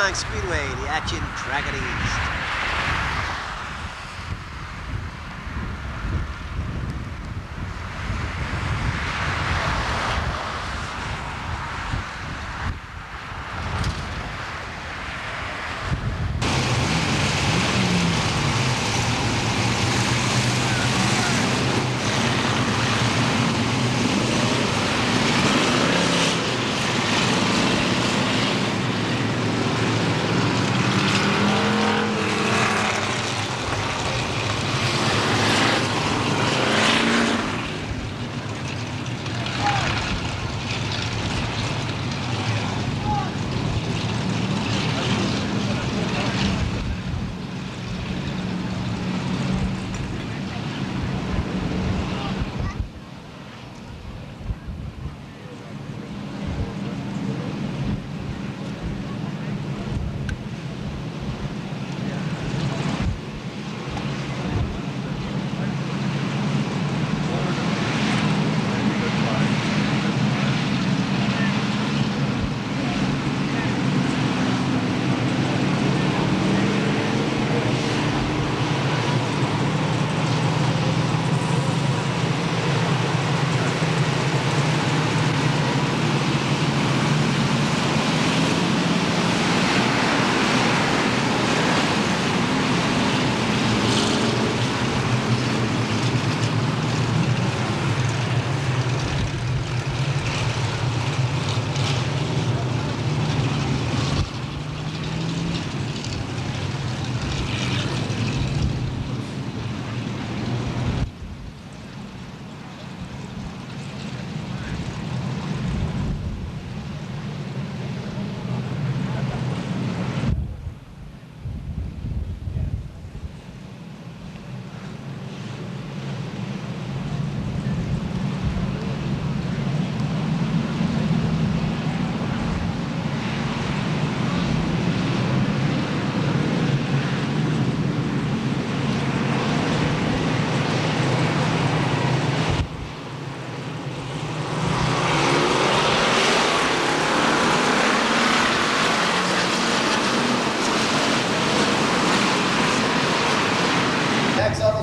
Seekonk Speedway, the action track of the East.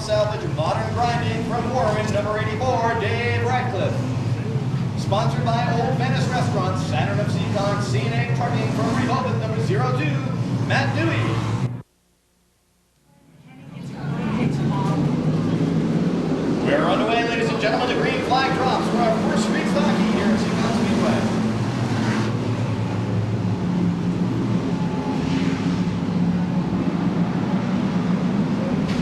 Salvage Modern Grinding from Warren, number 84, Dave Radcliffe. Sponsored by Old Venice Restaurant, Saturn of Seekonk, CNA Trucking from Rehoboth, number 02, Matt Dewey. We're underway, ladies and gentlemen. The green flag drops for our first street stock heat here at Seekonk Speedway.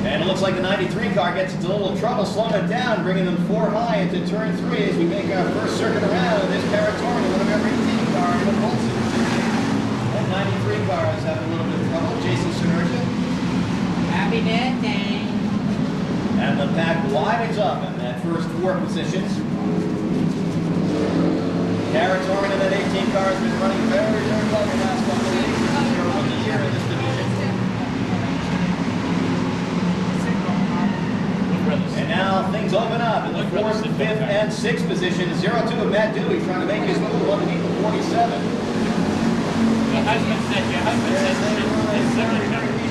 And it looks like the 93 car gets into a little trouble slowing it down, bringing them 4 high into turn 3 as we make our first circuit around this territory. One of our 18 car in the pulse. That 93 car is having a little bit of trouble. Jason Synertia. Happy birthday. And the pack widens up in that first 4 positions. Territory in that 18 car has been running very, very well the last couple of days. He's your rookie year in this division. And now things open up in the 4th, 5th, and 6th position. 0-2 of Matt Dewey trying to make his move underneath the 47. Your husband said it's civil shepherds.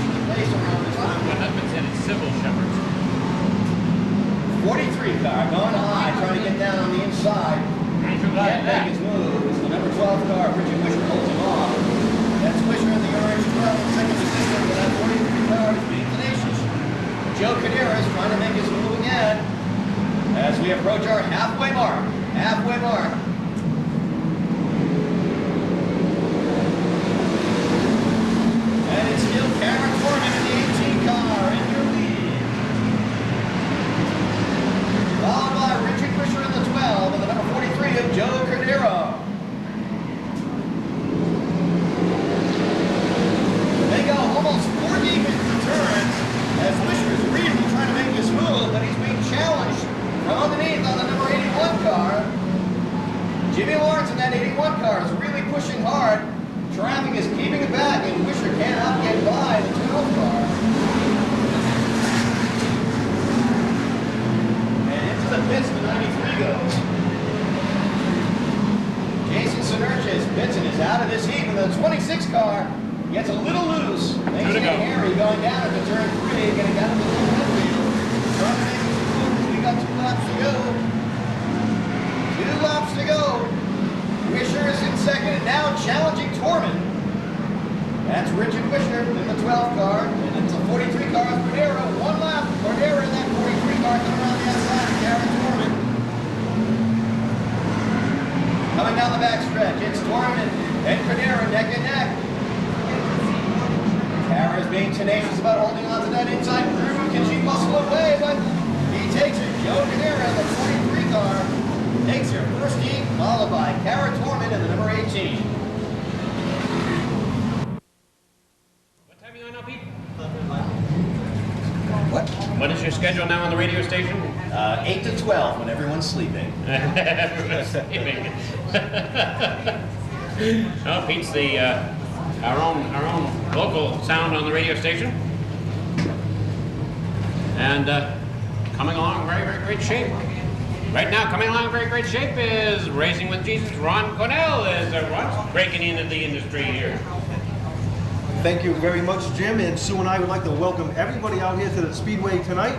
Your husband said it's civil shepherds. 43 car going high, trying to get down on the inside. Can't make his move. It's the number 12 car. Richard Wisher holds him off. That's Wisher in the orange 12 in second position, but that 43 car is being tenacious. Joe Cadera is trying to make his move again as we approach our halfway mark. Halfway mark. And it's still Karen Foreman in the 18 car in your lead. Followed by Richard Wisher in the 12 and the number 43 of Joe Cadera. They go almost 4 deep into turns as Wisher is really trying to make this move, but he's being challenged from underneath on the number 81 car. Jimmy Lawrence in that 81 car is really pushing hard. Traffic is keeping it back, and Wisher cannot get by the 12 car. And into the pits, the 93 goes. Jason Synertia is pits and is out of this heat, and the 26 car Gets a little loose. Makes Two to it go. Harry going down at the turn 3, getting down to the left field. Trying to make it move. We got 2 laps to go. 2 laps to go. Wisher is in second, and now challenging Torman. That's Richard Wisher in the 12 car, and it's a 43 car of Cordero. 1 lap. Cordero in that 43 car coming around the outside. Gary Torman. Coming down the backstretch, it's Torman and Cordero neck and neck. Kara is being tenacious about holding on to that inside groove. Can she muscle away? But he takes it. Joe Cordero in the 43 car takes her first heat, followed by Kara Torman in the number 18. What time are you on now, Pete? What? What is your schedule now on the radio station? 8 to 12 when everyone's sleeping. Everyone's sleeping. Oh, Pete's the our own local sound on the radio station, and coming along in very, very great shape. Right now, coming along in very great shape is Racing with Jesus. Ron Cornell is Ron's breaking into the industry here. Thank you very much, Jim, and Sue and I would like to welcome everybody out here to the Speedway tonight,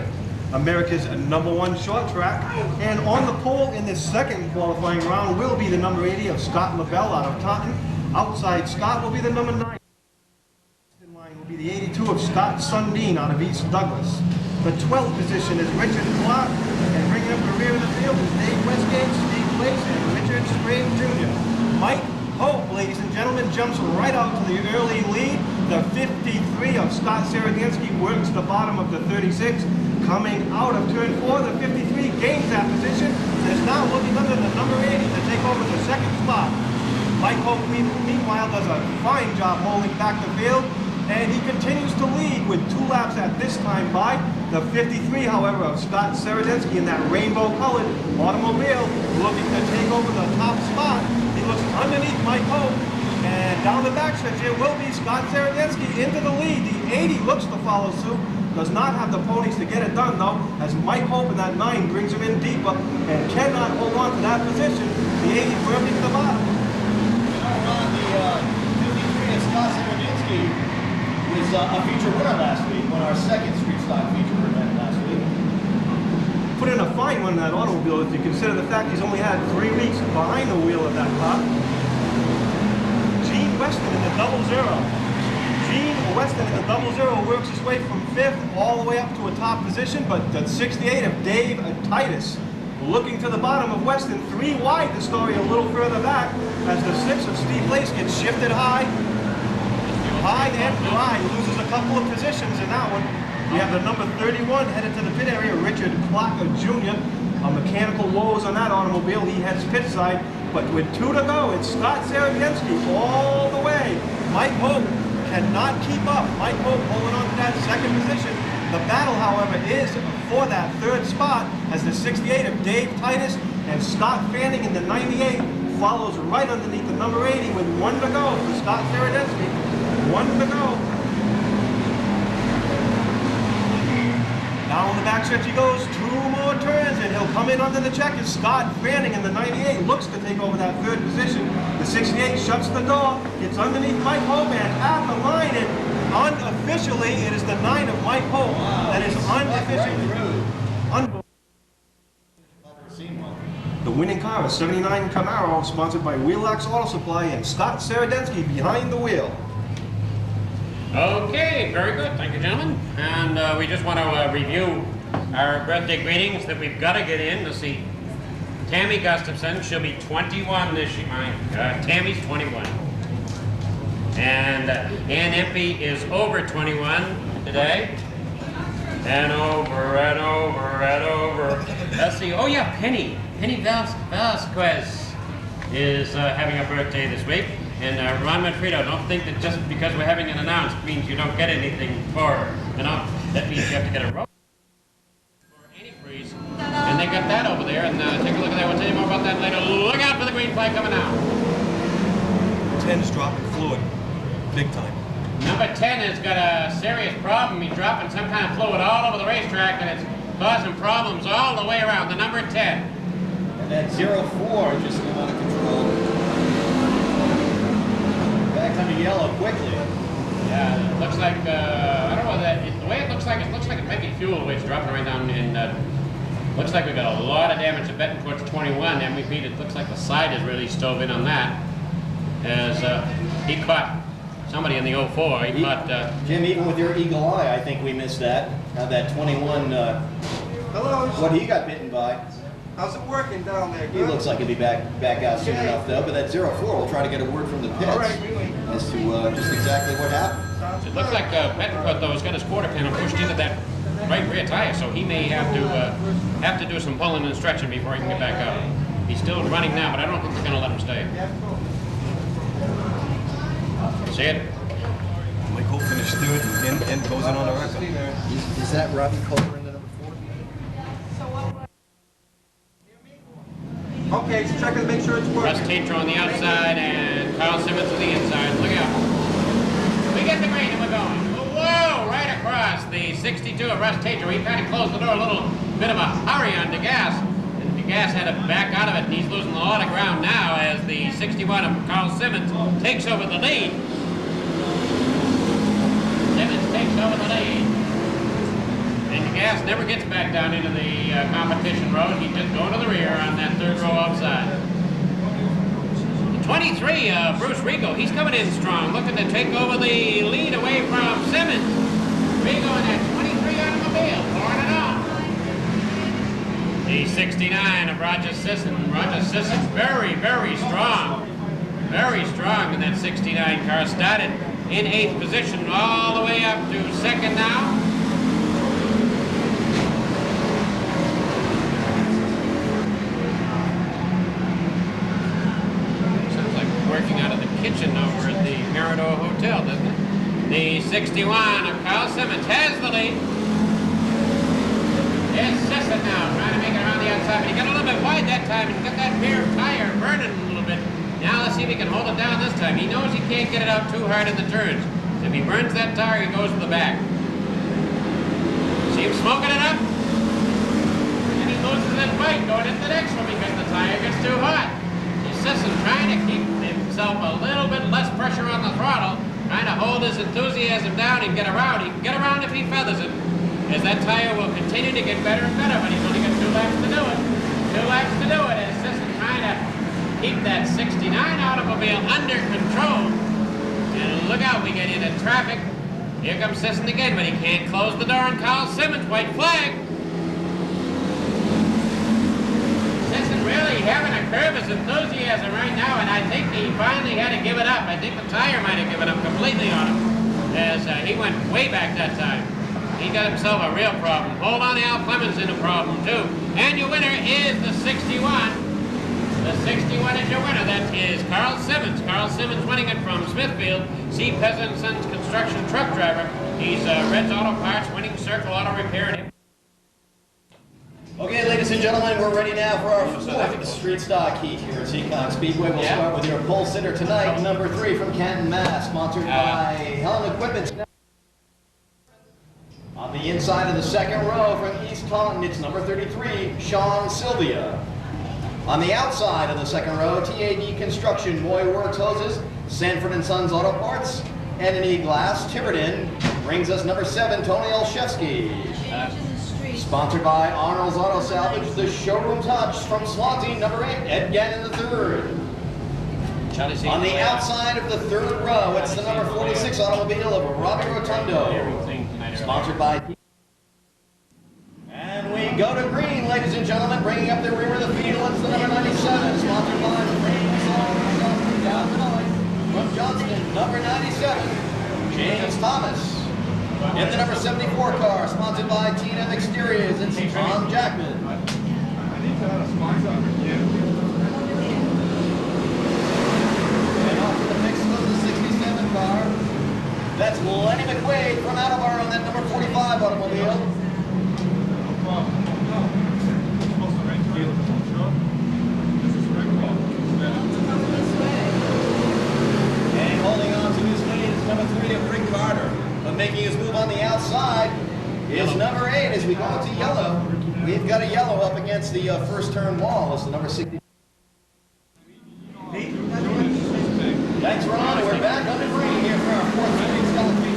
America's #1 short track. And on the pole in this second qualifying round will be the number 80 of Scott LaBelle out of Taunton. Outside Scott will be the number 9. In line will be the 82 of Scott Sundin out of East Douglas. The 12th position is Richard Clark, and bringing up the rear of the field is Dave Westgate, Steve Place, and Richard Sprague Jr. Mike Hope, ladies and gentlemen, jumps right out to the early lead. The 53 of Scott Saradansky works the bottom of the 36. Coming out of turn 4, the 53 gains that position and is now looking under the number 80 to take over the second spot. Mike Hope, meanwhile, does a fine job holding back the field, and he continues to lead with 2 laps at this time by. The 53, however, of Scott Saradansky in that rainbow-colored automobile looking to take over the top spot. He looks underneath Mike Hope, and down the backstretch here will be Scott Saradansky into the lead. The 80 looks to follow suit. Does not have the ponies to get it done, though, as Mike Hope in that 9 brings him in deeper and cannot hold on to that position. The 80 firmly to the bottom. Ron, the 53 of Scott Saradinsky was a feature winner last week, won our second street stock feature event last week. Put in a fine one in that automobile if you consider the fact he's only had 3 weeks behind the wheel of that car. Gene Weston in the 00. Gene Weston in the 00 works his way from 5th all the way up to a top position, but the 68 of Dave Titus looking to the bottom of Weston, 3 wide, the story a little further back, as the 6 of Steve Lace gets shifted high and dry, loses a couple of positions in that one. We have the number 31 headed to the pit area, Richard Clocker Jr. A mechanical woes on that automobile. He heads pit side, but with 2 to go, it's Scott Saradansky all the way. Mike Hope cannot keep up. Mike Hope holding on to that second position. The battle, however, is for that 3rd spot as the 68 of Dave Titus and Scott Fanning in the 98 follows right underneath the number 80 with 1 to go for Scott Saradansky. 1 to go. Now on the backstretch he goes, 2 more turns, and he'll come in under the checkers. Scott Fanning in the 98 looks to take over that 3rd position. The 68 shuts the door, it's underneath Mike Hope, and at the line, and unofficially, it is the 9 of Mike Hope. Wow, that is unofficially. Unbelievable. The winning car is 79 Camaro, sponsored by Wheelax Auto Supply, and Scott Saradansky behind the wheel. Okay, very good. Thank you, gentlemen. And we just want to review our birthday greetings that we've got to get in. Let's see. Tammy Gustafson, she'll be 21 this year. Tammy's 21. And Ann Impey is over 21 today. And over and over and over. Let's see. Oh, yeah, Penny. Penny Vasquez is having a birthday this week. And Ron Manfredo, don't think that just because we're having it announced means you don't get anything for her. You know, that means you have to get a rope or antifreeze. And they got that over there. And take a look at that. We'll tell you more about that later. Look out for the green flag coming out. 10's dropping fluid. Big time. Number 10 has got a serious problem. He's dropping some kind of fluid all over the racetrack, and it's causing problems all the way around. The number 10. And that 04 just came out of control. Back on the yellow quickly. Yeah, it looks like, I don't know the way it looks like it might be fuel the way it's dropping right down in, looks like we got a lot of damage to betting towards 21. MVP, it looks like the side is really stove in on that. As he caught somebody in the 04. He caught... Jim, even with your eagle eye, I think we missed that. That 21, Hello. what he got bitten by. How's it working down there? He looks like he'll be back out soon enough, though. But that 04, we'll try to get a word from the pits as to just exactly what happened. It looks like Betancourt, though, has got his quarter panel pushed into that right rear tire, so he may have to do some pulling and stretching before he can get back up. He's still running now, but I don't think they're going to let him stay. See it? Mike Hope finished third and goes in on the record. Is that Robbie Culver in the number 4? Okay, so check it, make sure it's Russ working. Tatro on the outside and Carl Simmons on the inside. Look out. We get the green and we're going. Whoa, right across the 62 of Russ Tatro. He kind of closed the door, a little bit of a hurry on DeGasse. And DeGasse had to back out of it, and he's losing a lot of ground now as the 61 of Carl Simmons takes over the lead. Simmons takes over the lead. And DeGasse never gets back down into the competition road. He's just going to the rear on that third row outside. 23, Bruce Rigo, he's coming in strong, looking to take over the lead away from Simmons. Rigo in that 23 automobile, pouring it on. The 69 of Roger Sisson. Roger Sisson very, very strong. Very strong in that 69 car. Started in 8th position all the way up to 2nd now. Working out of the kitchen over at the Mirador Hotel, doesn't it? The 61 of Carl Simmons has the lead. It's Sisson now, trying to make it around the outside, but he got a little bit wide that time and got that rear tire burning a little bit. Now let's see if he can hold it down this time. He knows he can't get it out too hard in the turns. If he burns that tire, he goes to the back. See him smoking it up? And he loses his bike going into the next one because the tire gets too hot. Sisson trying to keep himself a little bit less pressure on the throttle, trying to hold his enthusiasm down and get around. He can get around if he feathers it, as that tire will continue to get better and better, but he's only got 2 laps to do it. 2 laps to do it, as Sisson trying to keep that 69 automobile under control. And look out, we get into traffic. Here comes Sisson again, but he can't close the door on Carl Simmons. White flag. Really having to curb his enthusiasm right now, and I think he finally had to give it up. I think the tire might have given up completely on him, as he went way back that time. He got himself a real problem. Hold on, Al Clemens in a problem too. And your winner is the 61. The 61 is your winner. That is Carl Simmons. Carl Simmons winning it from Smithfield. C. Peasant Sons construction truck driver. He's Red's Auto Parts, winning Circle Auto Repair. Okay, ladies and gentlemen, we're ready now for our 4th street stock heat here at Seekonk Speedway. We'll start with your pole sitter tonight, number 3 from Canton, Mass, sponsored by Helen Equipment. On the inside of the 2nd row from East Taunton, it's number 33, Sean Sylvia. On the outside of the 2nd row, TAD Construction, Moy Works Hoses, Sanford & Sons Auto Parts, and Glass, Tiverton, brings us number 7, Tony Olszewski. Sponsored by Arnold's Auto Salvage, the showroom touch from Swansea, number 8, Ed Gannon III. On the outside of the 3rd row, it's the number 46 automobile of Robbie Rotundo. Sponsored by... And we go to green, ladies and gentlemen, bringing up the rear of the field, it's the number 97, sponsored by from Johnston, number 97, James Thomas. In the number 74 car, sponsored by T&M Exteriors, it's Tom Jackman. And off to the mix of the 67 car, that's Lenny McQuaid from Attleboro in that number 45 automobile. And holding on to his lead is number 3 of Rick Carter. But making his move on the outside is number 8 as we go into yellow. We've got a yellow up against the first turn wall. It's the number 60. Thanks, Ron. We're back on the green here for our 4th street stock.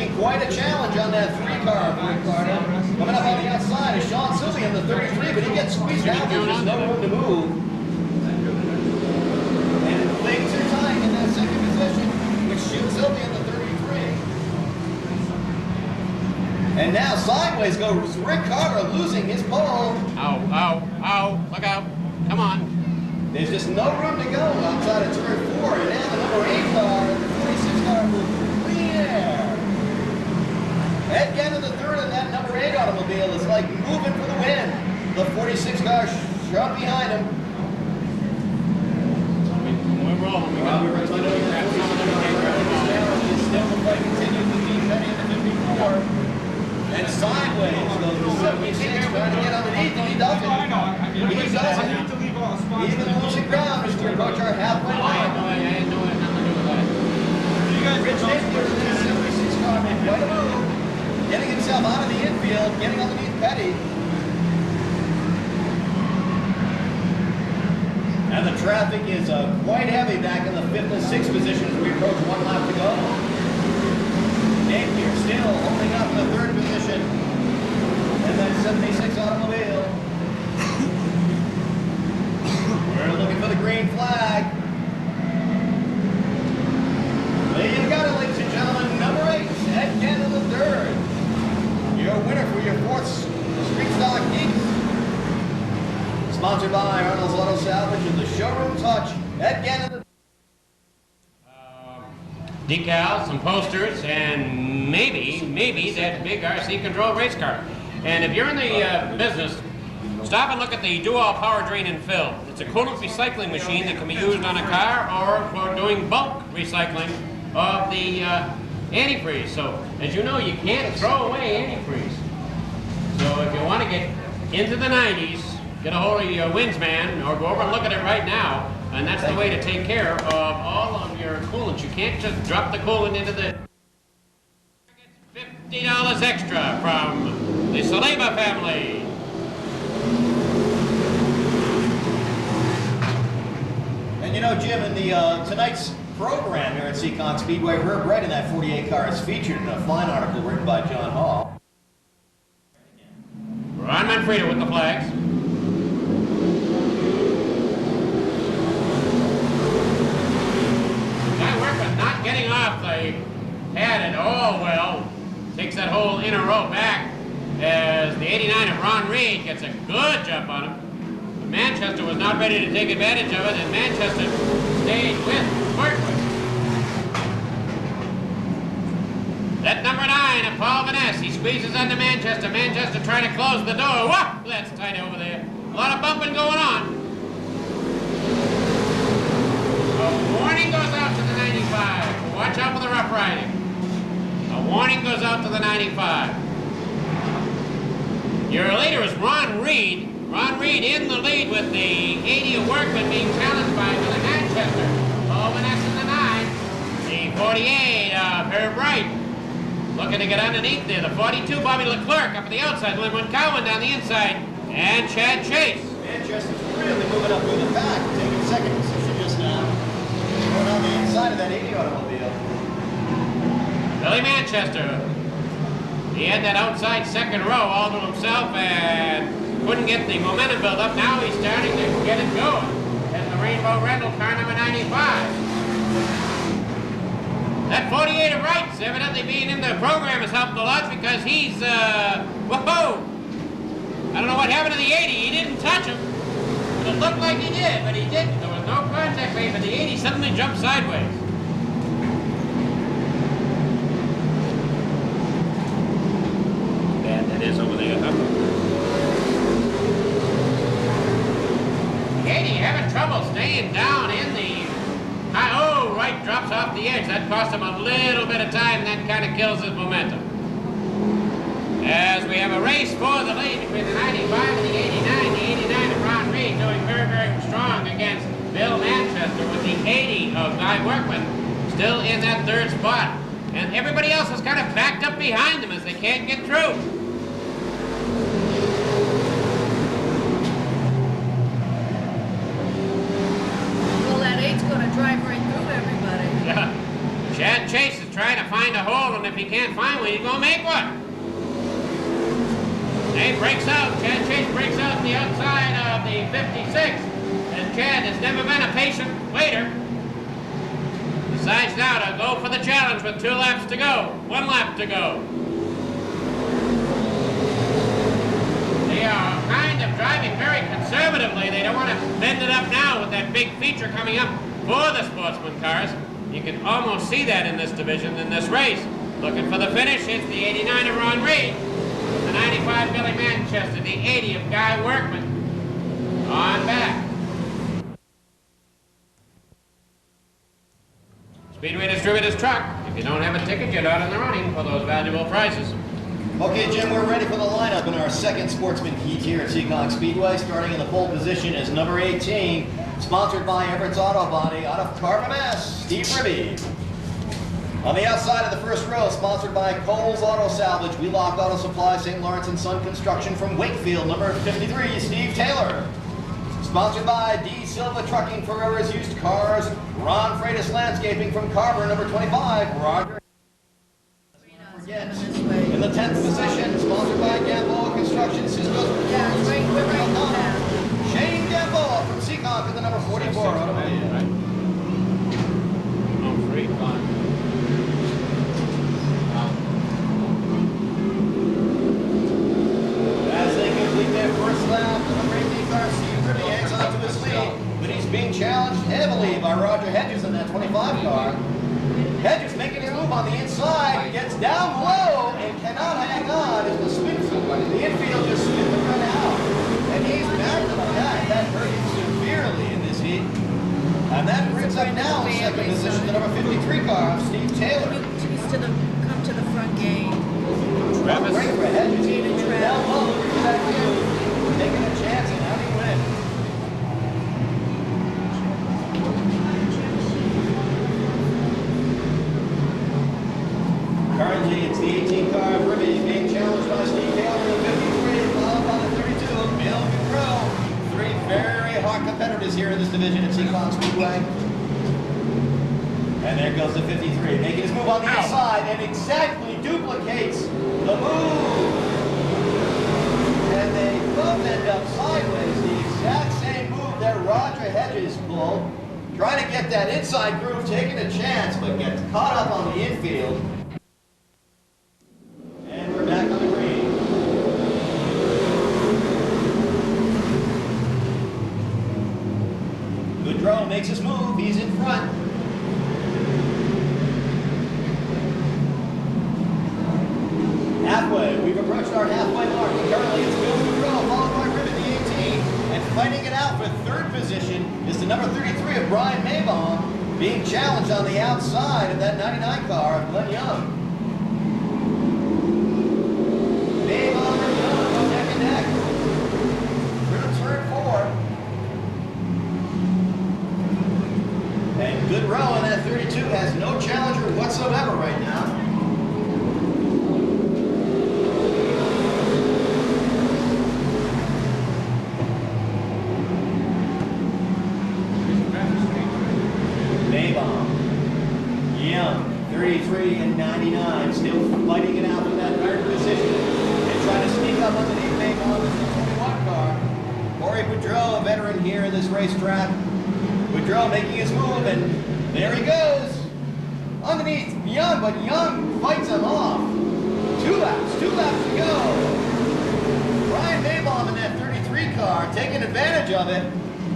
making quite a challenge on that 3-car, Ricardo. Coming up on the outside is Sean Sylvie in the 33, but he gets squeezed out. There's just no room to move. And things are tight in that second position, with Sean Sylvie in the 33. And now sideways goes Rick Carter, losing his pole. Ow, ow, ow, look out. Come on. There's just no room to go outside of turn 4. And now the number 8 car and the 46 car will clear. Ed Gannon the third in that number 8 automobile is like moving for the win. The 46 car shot behind him. We're rolling. We got Still the fight continues with Dean Petty in the 54. And sideways goes the 76 trying to get underneath him. He doesn't. He doesn't. Even losing ground is to approach our halfway line. I had nothing to do with that. Rich Napier in the 76 car made quite a move. Getting himself out of the infield, getting underneath Petty. And the traffic is quite heavy back in the 5th and 6th position as we approach 1 lap to go. Napier still holding up in the 3rd position. And that 76 automobile. We're looking for the green flag. There you got it, ladies and gentlemen. Number 8, Ed Gannon the third. Your winner for your 4th Street Stock Geeks. Sponsored by Arnold's Auto Salvage and the Showroom Touch. Ed Gannon the Decals, some posters, and maybe that big RC control race car. And if you're in the business, stop and look at the Dual Power Drain and Fill. It's a coolant recycling machine that can be used on a car or for doing bulk recycling of the antifreeze. So, as you know, you can't throw away antifreeze. So if you want to get into the 90s, get a hold of your Winsman or go over and look at it right now, and that's the way to take care of all of your coolants. You can't just drop the coolant into the... $50 extra from the Saleba family. And you know, Jim, in the tonight's program here at Seekonk Speedway, Herb Wright in that 48 car is featured in a fine article written by John Hall. Ron Manfredo with the flags. Guy Workman not getting off the pad at all well. Takes that whole inner row back as the 89 of Ron Reed gets a good jump on him. But Manchester was not ready to take advantage of it, and Manchester stayed with Workman. That number 9 of Paul Vaness, he squeezes under Manchester. Manchester trying to close the door. Whoop! That's tight over there. A lot of bumping going on. A warning goes out to the 95. Watch out for the rough riding. A warning goes out to the 95. Your leader is Ron Reed. Ron Reed in the lead with the 80 of Workman being challenged by Billy Manchester. Paul Vaness in the 9. The 48 of Herb Wright. Looking to get underneath there. The 42, Bobby Leclerc up at the outside. Linwood Cowan down the inside. And Chad Chase. Manchester's really moving up through the pack, taking second position just now. Going on the inside of that 80 automobile. Billy Manchester. He had that outside second row all to himself and couldn't get the momentum built up. Now he's starting to get it going. As the Rainbow Rental car number 95. That 48 of Wright's evidently being in the program has helped a lot because he's, whoa! I don't know what happened to the 80. He didn't touch him. It looked like he did, but he didn't. There was no contact made, but the 80 suddenly jumped sideways. Bad that is over there, huh? The 80 having trouble staying down in the... Oh, Wright drops off the edge. That cost him a little bit of time. That kind of kills his momentum. As we have a race for the lead between the 95 and the 89. The 89 of Ron Reed doing very, very strong against Bill Manchester with the 80 of Guy Workman still in that 3rd spot. And everybody else is kind of backed up behind them as they can't get through. Well, that 8's going to drive right through everybody. Yeah. Chad Chase is trying to find a hole, and if he can't find one, he's gonna make one. He breaks out. Chad Chase breaks out the outside of the 56. And Chad has never been a patient waiter. Decides now to go for the challenge with 2 laps to go. 1 lap to go. They are kind of driving very conservatively. They don't want to bend it up now with that big feature coming up for the sportsman cars. You can almost see that in this division, in this race. Looking for the finish, it's the 89 of Ron Reed, the 95 Billy Manchester, the 80 of Guy Workman. On back. Speedway Distributors truck. If you don't have a ticket, you're not in the running for those valuable prizes. Okay, Jim, we're ready for the lineup in our second sportsman heat here at Seekonk Speedway. Starting in the pole position is number 18, sponsored by Everett's Auto Body out of Carver, Mass, Steve Ribby. On the outside of the first row, sponsored by Cole's Auto Salvage, Wheelock Auto Supply, St. Lawrence and Son Construction from Wakefield, number 53, Steve Taylor. Sponsored by D. Silva Trucking, Ferrera's Used Cars, Ron Freitas Landscaping from Carver, number 25, Roger. In the 10th position, sponsored by Gamboa Construction, Cisco's Shane Gamboa from Seekonk in the number 44 automobile. As they complete their first lap, the number 18 car, Steve Ribby hangs on to his lead, but he's being challenged heavily by Roger Hedges in that 25 car. Hedges making a move on the inside, gets down low and cannot hang on as the infield just spins him right out. And he's back to the back. That hurt him severely in this heat. And that brings up now in second position the number 53 car, Steve Taylor. Come to the front gate. Travis. Great for Hedges. Down low, looking for that view. Taking a chance and how do you win? Currently, it's the 18 car of Ribby being challenged by Steve Taylor in the 53, followed by the 32 of Bill Monroe. 3 very hot competitors here in this division at Seekonk Speedway. And there goes the 53, making his move on the inside and exactly duplicates the move. And they both end up sideways, the exact same move that Roger Hedges pulled. Trying to get that inside groove, taking a chance, but gets caught up on the infield. And we're back on the green. Goodrow makes his move, he's in front. Halfway, we've approached our halfway mark. Currently it's Bill Goodrow, followed by Ribby, the 18. And fighting it out for third position is the number 33 of Brian Maybaum, being challenged on the outside of that 99 car of Glenn Young. Maybaum and Young go neck and neck. Through turn 4. And Goodrow in that 32 has no challenger whatsoever right now. Young, 33 and 99, still fighting it out for that third position and trying to sneak up underneath Maybaum in the 21 car. Corey Boudreau, a veteran here in this racetrack. Boudreau making his move, and there he goes. Underneath Young, but Young fights him off. 2 laps to go. Brian Maybaum in that 33 car taking advantage of it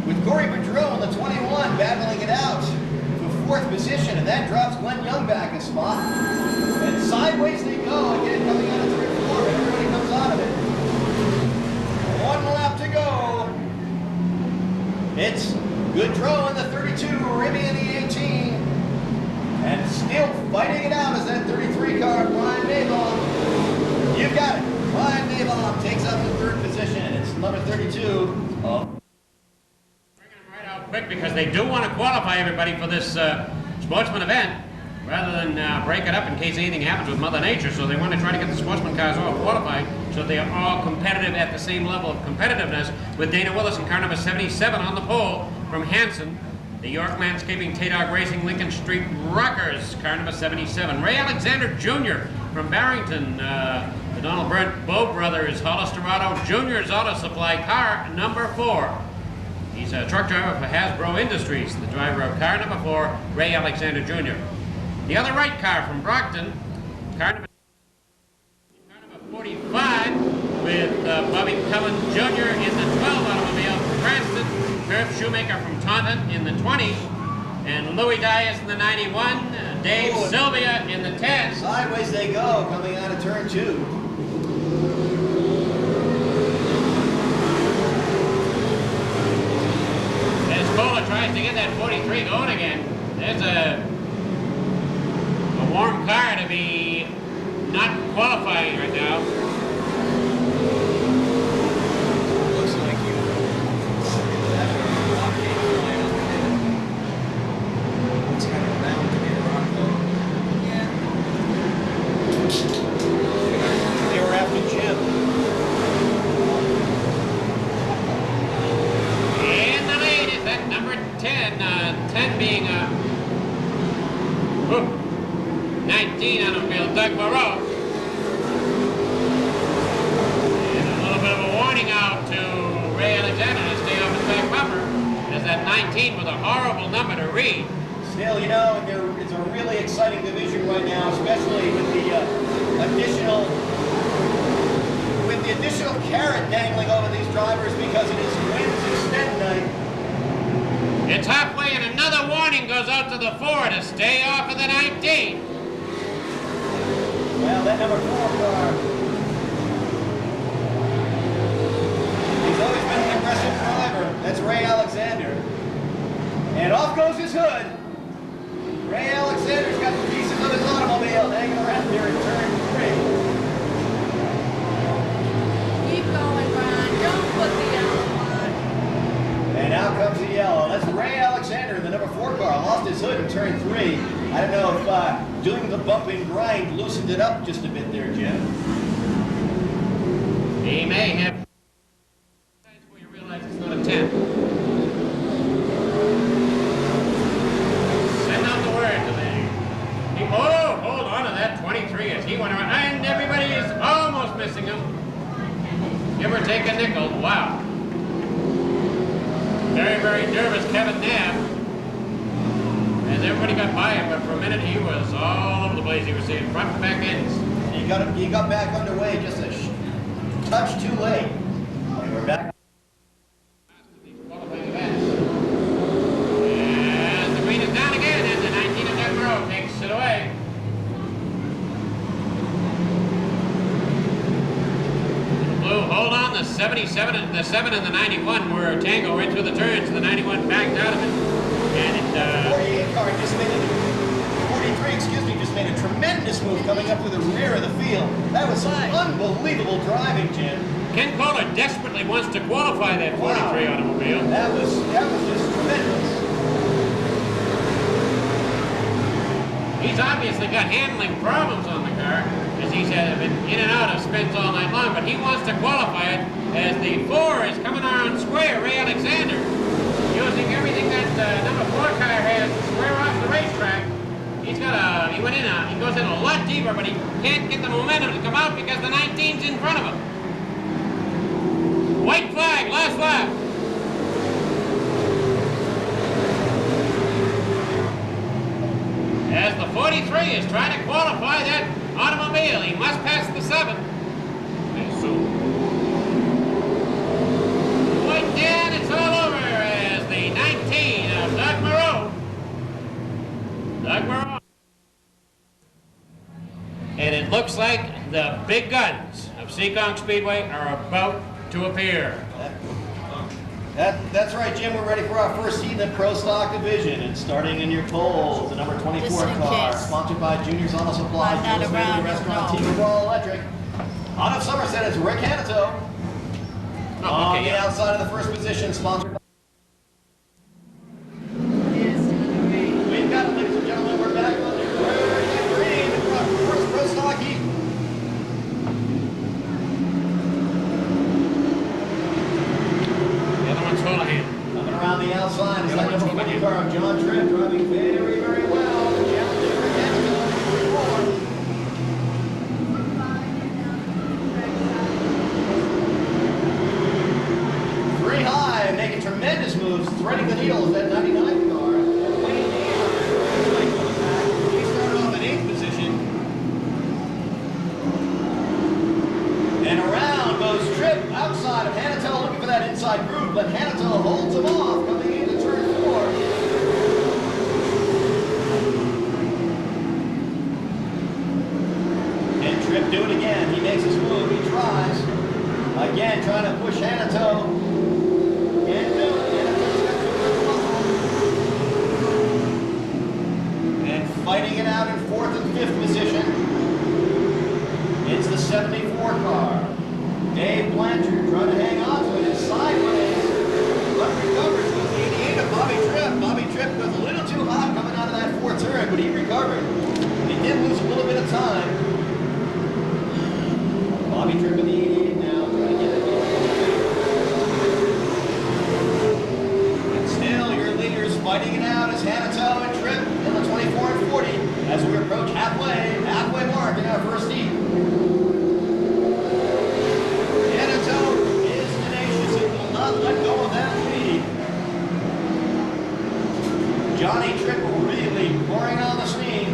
with Corey Boudreau in the 21 battling it out. 4th position, and that drops Glenn Young back a spot. And sideways they go, again coming out of 3 and 4, everybody comes out of it. 1 lap to go. It's Goodrow in the 32, Ribby in the 18. And still fighting it out is that 33 car, Brian Maybaum. You've got it. Brian Maybaum takes up the 3rd position. It's number 32 of Quick, because they do want to qualify everybody for this sportsman event rather than break it up in case anything happens with Mother Nature. So they want to try to get the sportsman cars all qualified so they are all competitive at the same level of competitiveness, with Dana Willis in car number 77 on the pole from Hanson. The York Landscaping Tay-Dog Racing Lincoln Street Rockers, car number 77. Ray Alexander Jr. from Barrington. The Donald Brent Bow Brothers Hollister Auto Junior's Auto Supply, car number 4. He's a truck driver for Hasbro Industries. The driver of car number 4, Ray Alexander Jr. The other right car from Brockton, car number 45, with Bobby Cullen Jr. in the 12 automobile. Cranston, Herb Shoemaker from Taunton in the 20, and Louis Dias in the 91, Dave Sylvia in the 10. Sideways they go, coming out of turn 2. As Cola tries to get that 43 going again, there's a warm car to be not qualifying right now. Looks like you. It's kind of round to get rock though. Yeah. They were after Jim. And the lead is at number 10, 10 being 19 automobile, Doug Moreau. And a little bit of a warning out to Ray Alexander to stay off his back bumper, as that 19 was a horrible number to read. Still, you know, it's a really exciting division right now, especially with the additional carrot dangling over these drivers because it is Wednesday extend night. It's halfway and another warning goes out to the 4 to stay off of the 19. Well, that number 4 car, he's always been an impressive driver. That's Ray Alexander. And off goes his hood. Ray Alexander's got the pieces of his automobile hanging around here in turn 3. Keep going, Ron. Don't put the yellow on. And out comes the yellow. That's Ray Alexander in the number 4 car. Lost his hood in turn 3. I don't know if doing the bump and grind loosened it up just a bit there, Jim. He may have. Before you realize it's not a 10. Send out the word to the people. Oh, hold on to that 23 as he went around. And everybody is almost missing him. Give or take a nickel. Wow. Very, very nervous Kevin Knapp. As everybody got by him, but for a minute he was all over the place. He was seeing front and back ends. He got back underway just a touch too late. And we're back. Qualifying events. And the green is down again, and the 19 of Doug Moreau takes it away. Blue, hold on. The 77, the 7 and the 91 were a tango right through the turns. The 91 backed out of it. And it, 48 car just made a 43, excuse me, just made a tremendous move coming up through the rear of the field. That was some unbelievable driving, Jim. Ken Kohler desperately wants to qualify that 43 automobile. That was just tremendous. He's obviously got handling problems on the car, as he's been in and out of spins all night long, but he wants to qualify it as the 4 is coming around square. Ray Alexander, using everything that number 4 car has to square off the racetrack. He goes in a lot deeper, but he can't get the momentum to come out because the 19's in front of him. White flag, last lap. As the 43 is trying to qualify that automobile, he must pass the 7. And so, white down, it's all over as the 19 of Doug Moreau. Doug Moreau. And it looks like the big guns of Seekonk Speedway are about to appear. That's right, Jim. We're ready for our first seat in the Pro Stock Division. And starting in your poles, the number 24 Just in car, case. sponsored by Junior's Auto Supply, I'm not Joe's Family around, Restaurant, no. Team Raw Electric. Out of Somerset is Rick Hanato. Oh, On okay, the yeah. outside of the first position, sponsored by... Yes, We've got it, ladies and gentlemen. We're back on the green. The first Pro Stock heat. The other one's Houlihan. Coming around the outside is The that other number one's 40 Houlihan. car of John goes Tripp outside of Hanato looking for that inside groove, but Hanato holds him off coming into turn 4. And Tripp do it again. He makes his move. He tries. Again, trying to push Hanato. Can't do it. Hanato's got too much muscle. And fighting it out in 4th and 5th position. It's the 74 car. Dave Blanchard trying to hang on to it. It's sideways. But recovers with the 88 of Bobby Tripp. Bobby Tripp was a little too hot coming out of that 4th turn, but he recovered. He did lose a little bit of time. Bobby Tripp in the 88 now, trying to get it. And still, your leaders fighting it out as Hanato and Tripp in the 24 and 40 as we approach halfway mark in our first heat. Hanato is tenacious and will not let go of that lead. Johnny Tripp really pouring on the steam.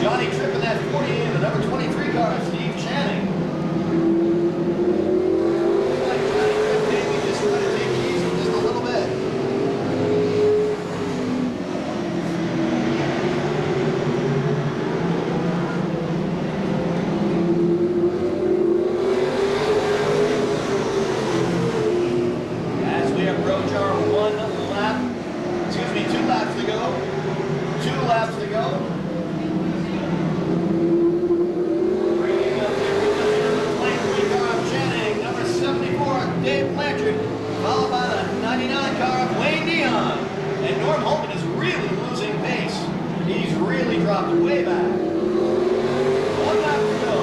Johnny Tripp in that 48 and the number 23 car, Steve Channing. Like Johnny Tripp, maybe just try to take it easy just a little bit. As we approach our 2 laps to go. 2 laps to go. Dave Blanchard, followed by the 99 car of Wayne Dion. And Norm Holman is really losing pace. He's really dropped way back. 1 lap to go.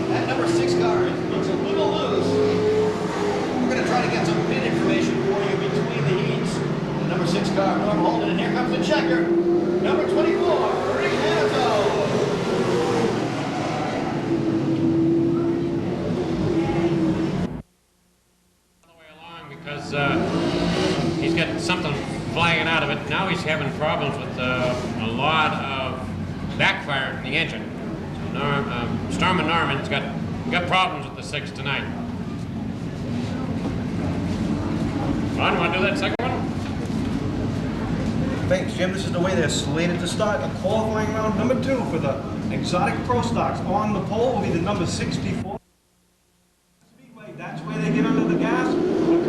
That number 6 car looks a little loose. We're going to try to get some pin information for you between the heats. The number 6 car, Norm Holman, and here comes the checker. Number 24, Rick Hanato. He's got something flagging out of it. Now he's having problems with a lot of backfire in the engine. So Storm and Norman's got problems with the 6 tonight. Ron, want to do that second one? Thanks, Jim. This is the way they're slated to start. A qualifying round number 2 for the Exotic Pro Stocks. On the pole will be the number 64. Speedway, that's where they get under the gas.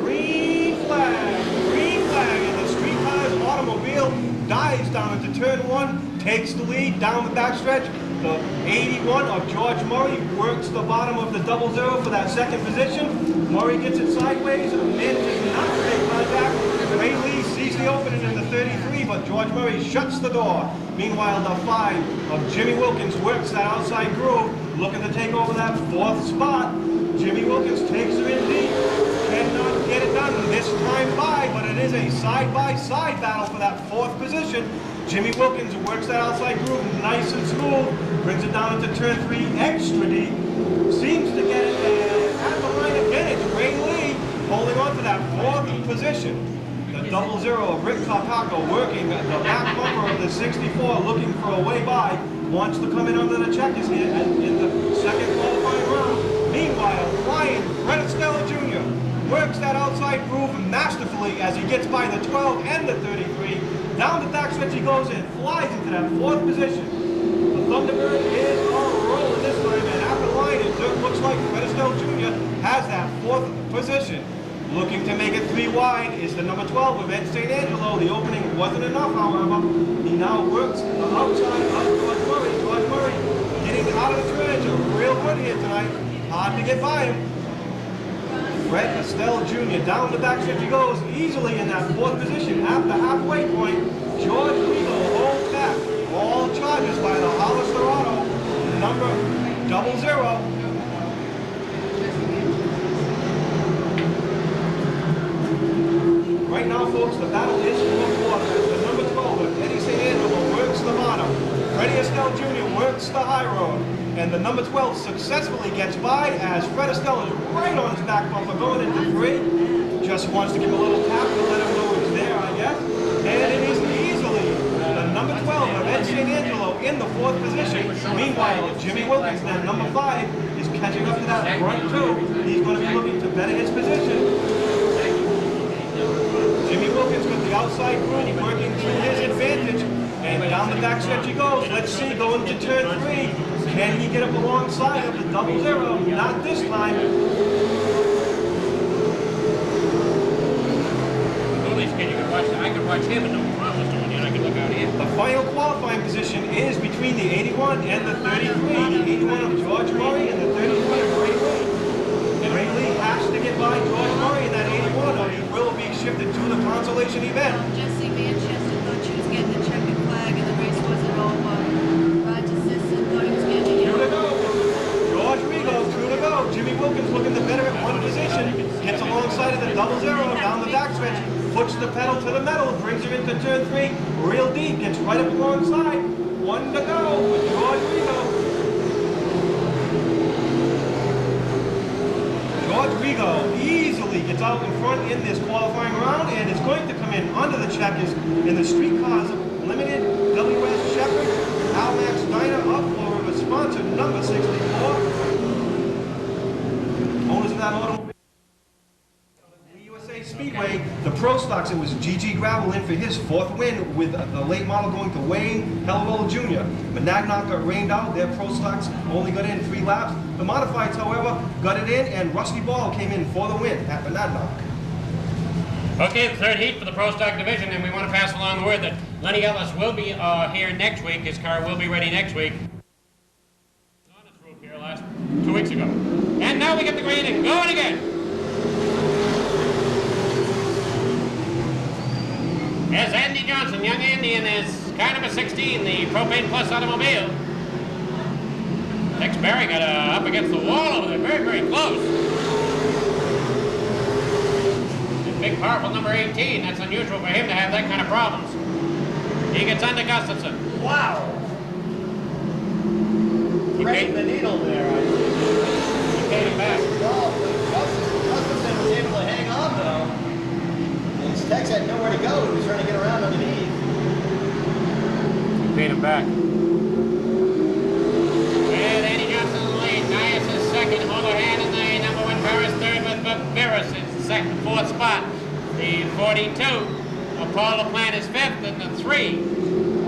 Green flag, and the street cars automobile dives down into turn 1, takes the lead down the backstretch. The 81 of George Murray works the bottom of the 00 for that 2nd position. Murray gets it sideways, manages not to make contact. Ray Lee sees the opening in the 33, but George Murray shuts the door. Meanwhile, the 5 of Jimmy Wilkins works that outside groove, looking to take over that 4th spot. Jimmy Wilkins takes her in deep. Cannot get it done this time by, but it is a side-by-side battle for that 4th position. Jimmy Wilkins works that outside groove nice and smooth, brings it down into turn 3 extra deep. Seems to get it at the line again. It's Ray Lee holding on to that 4th position. The 00 of Rick Kakako working the back bumper of the 64, looking for a way by. Wants to come in under the checkers here in the 2nd qualifying round. Meanwhile, Ryan Redestella Jr. works that outside groove masterfully as he gets by the 12 and the 33. Down the backstretch he goes and flies into that 4th position. The Thunderbird is on a roll this time, and after the line, it looks like Redestella Jr. has that 4th position. Looking to make it 3 wide is the number 12 of Ed St. Angelo. The opening wasn't enough, however. He now works the outside of George Murray. George Murray getting out of the trench real good here tonight. Hard to get by him. Fred Estelle Jr. down the backstretch he goes easily in that 4th position. At the halfway point, George Regal holds back. hits the high road. And the number 12 successfully gets by as Fred Estelle is right on his back bumper going into 3. Just wants to give a little tap to let him know he's there, I guess. And it is easily the number 12 of Ed St. Angelo in the 4th position. Meanwhile, Jimmy Wilkins, then number 5, is catching up to that front 2. He's going to be looking to better his position. Jimmy Wilkins with the outside groove working to his advantage. And down the back stretch he goes. Let's see, going to turn 3. Can he get up alongside of the 00? Not this time. I can watch him and no problems doing it. I can look out here. The final qualifying position is between the 81 and the 33. The 81 of George Murray and the 33 of Ray Lee. Ray Lee has to get by George Murray in that 81 or he will be shifted to the consolation event. Jesse Manchester thought she was getting the checkered flag and the race wasn't over. Roger Simpson thought he was getting a Two to yellow. go. George Rigo, 2 to go. Jimmy Wilkins looking to better at one position. Gets alongside of the 00 down the backstretch. Puts the pedal to the metal, brings her into turn 3. Real deep, gets right up alongside. 1 to go with George Rigo. George Rigo easily gets out in front in this qualifying round and is going to come in under the checkers in the Streetcars Limited WS Shepherd Almax Diner of Florida, sponsored number 64. Owners of that automobile. Speedway, the Pro Stocks, it was G.G. Gravel in for his 4th win with the late model going to Wayne Helliwell Jr. Monadnock got rained out, their Pro Stocks only got in 3 laps. The Modifieds, however, got it in and Rusty Ball came in for the win at Monadnock. Okay, the 3rd heat for the Pro Stock division, and we want to pass along the word that Lenny Ellis will be here next week. His car will be ready next week. On its roof here last 2 weeks ago. And now we get the green and going again. As Andy Johnson, young Andy, in his car number 16, the Propane Plus automobile. Tex Barry got up against the wall over there, very, very close. And big, powerful number 18, that's unusual for him to have that kind of problems. He gets under Gustafson. Wow! Threading the needle there, I think. He paid him back. Gustafson was able to hang on, though. Tex had nowhere to go. He was trying to get around underneath. He paid him back. And Andy Johnson in the lead. Nias is second. Holohan in the number 1 car is 3rd with Baveras in second, 4th spot. The 42 of Paul LaPlante is 5th and the 3.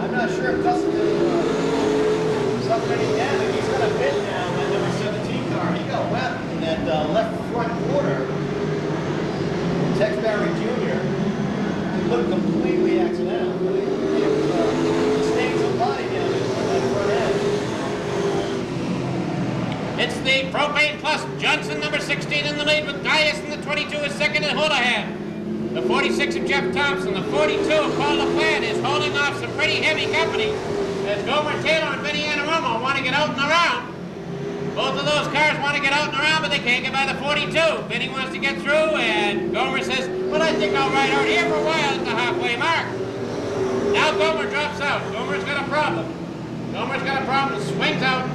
I'm not sure if Gustafson suffered any damage. He's going to pit now in that number 17 car. He got wet in that left front corner. Tex Barry Jr. looked completely accidental. He sustained some body damage on that front end. It's the Propane Plus. Johnson, number 16, in the lead with Dias, and the 22 is second and Houlihan. The 46 of Jeff Thompson, the 42 of Paul LaPlante is holding off some pretty heavy company as Gomer Taylor and Vinny Anaromo want to get out and around. Both of those cars want to get out and around, but they can't get by the 42. Vinny wants to get through, and Gomer says, well, I think I'll ride out here for a while at the halfway mark. Now Gomer drops out. Gomer's got a problem. Gomer's got a problem, swings out,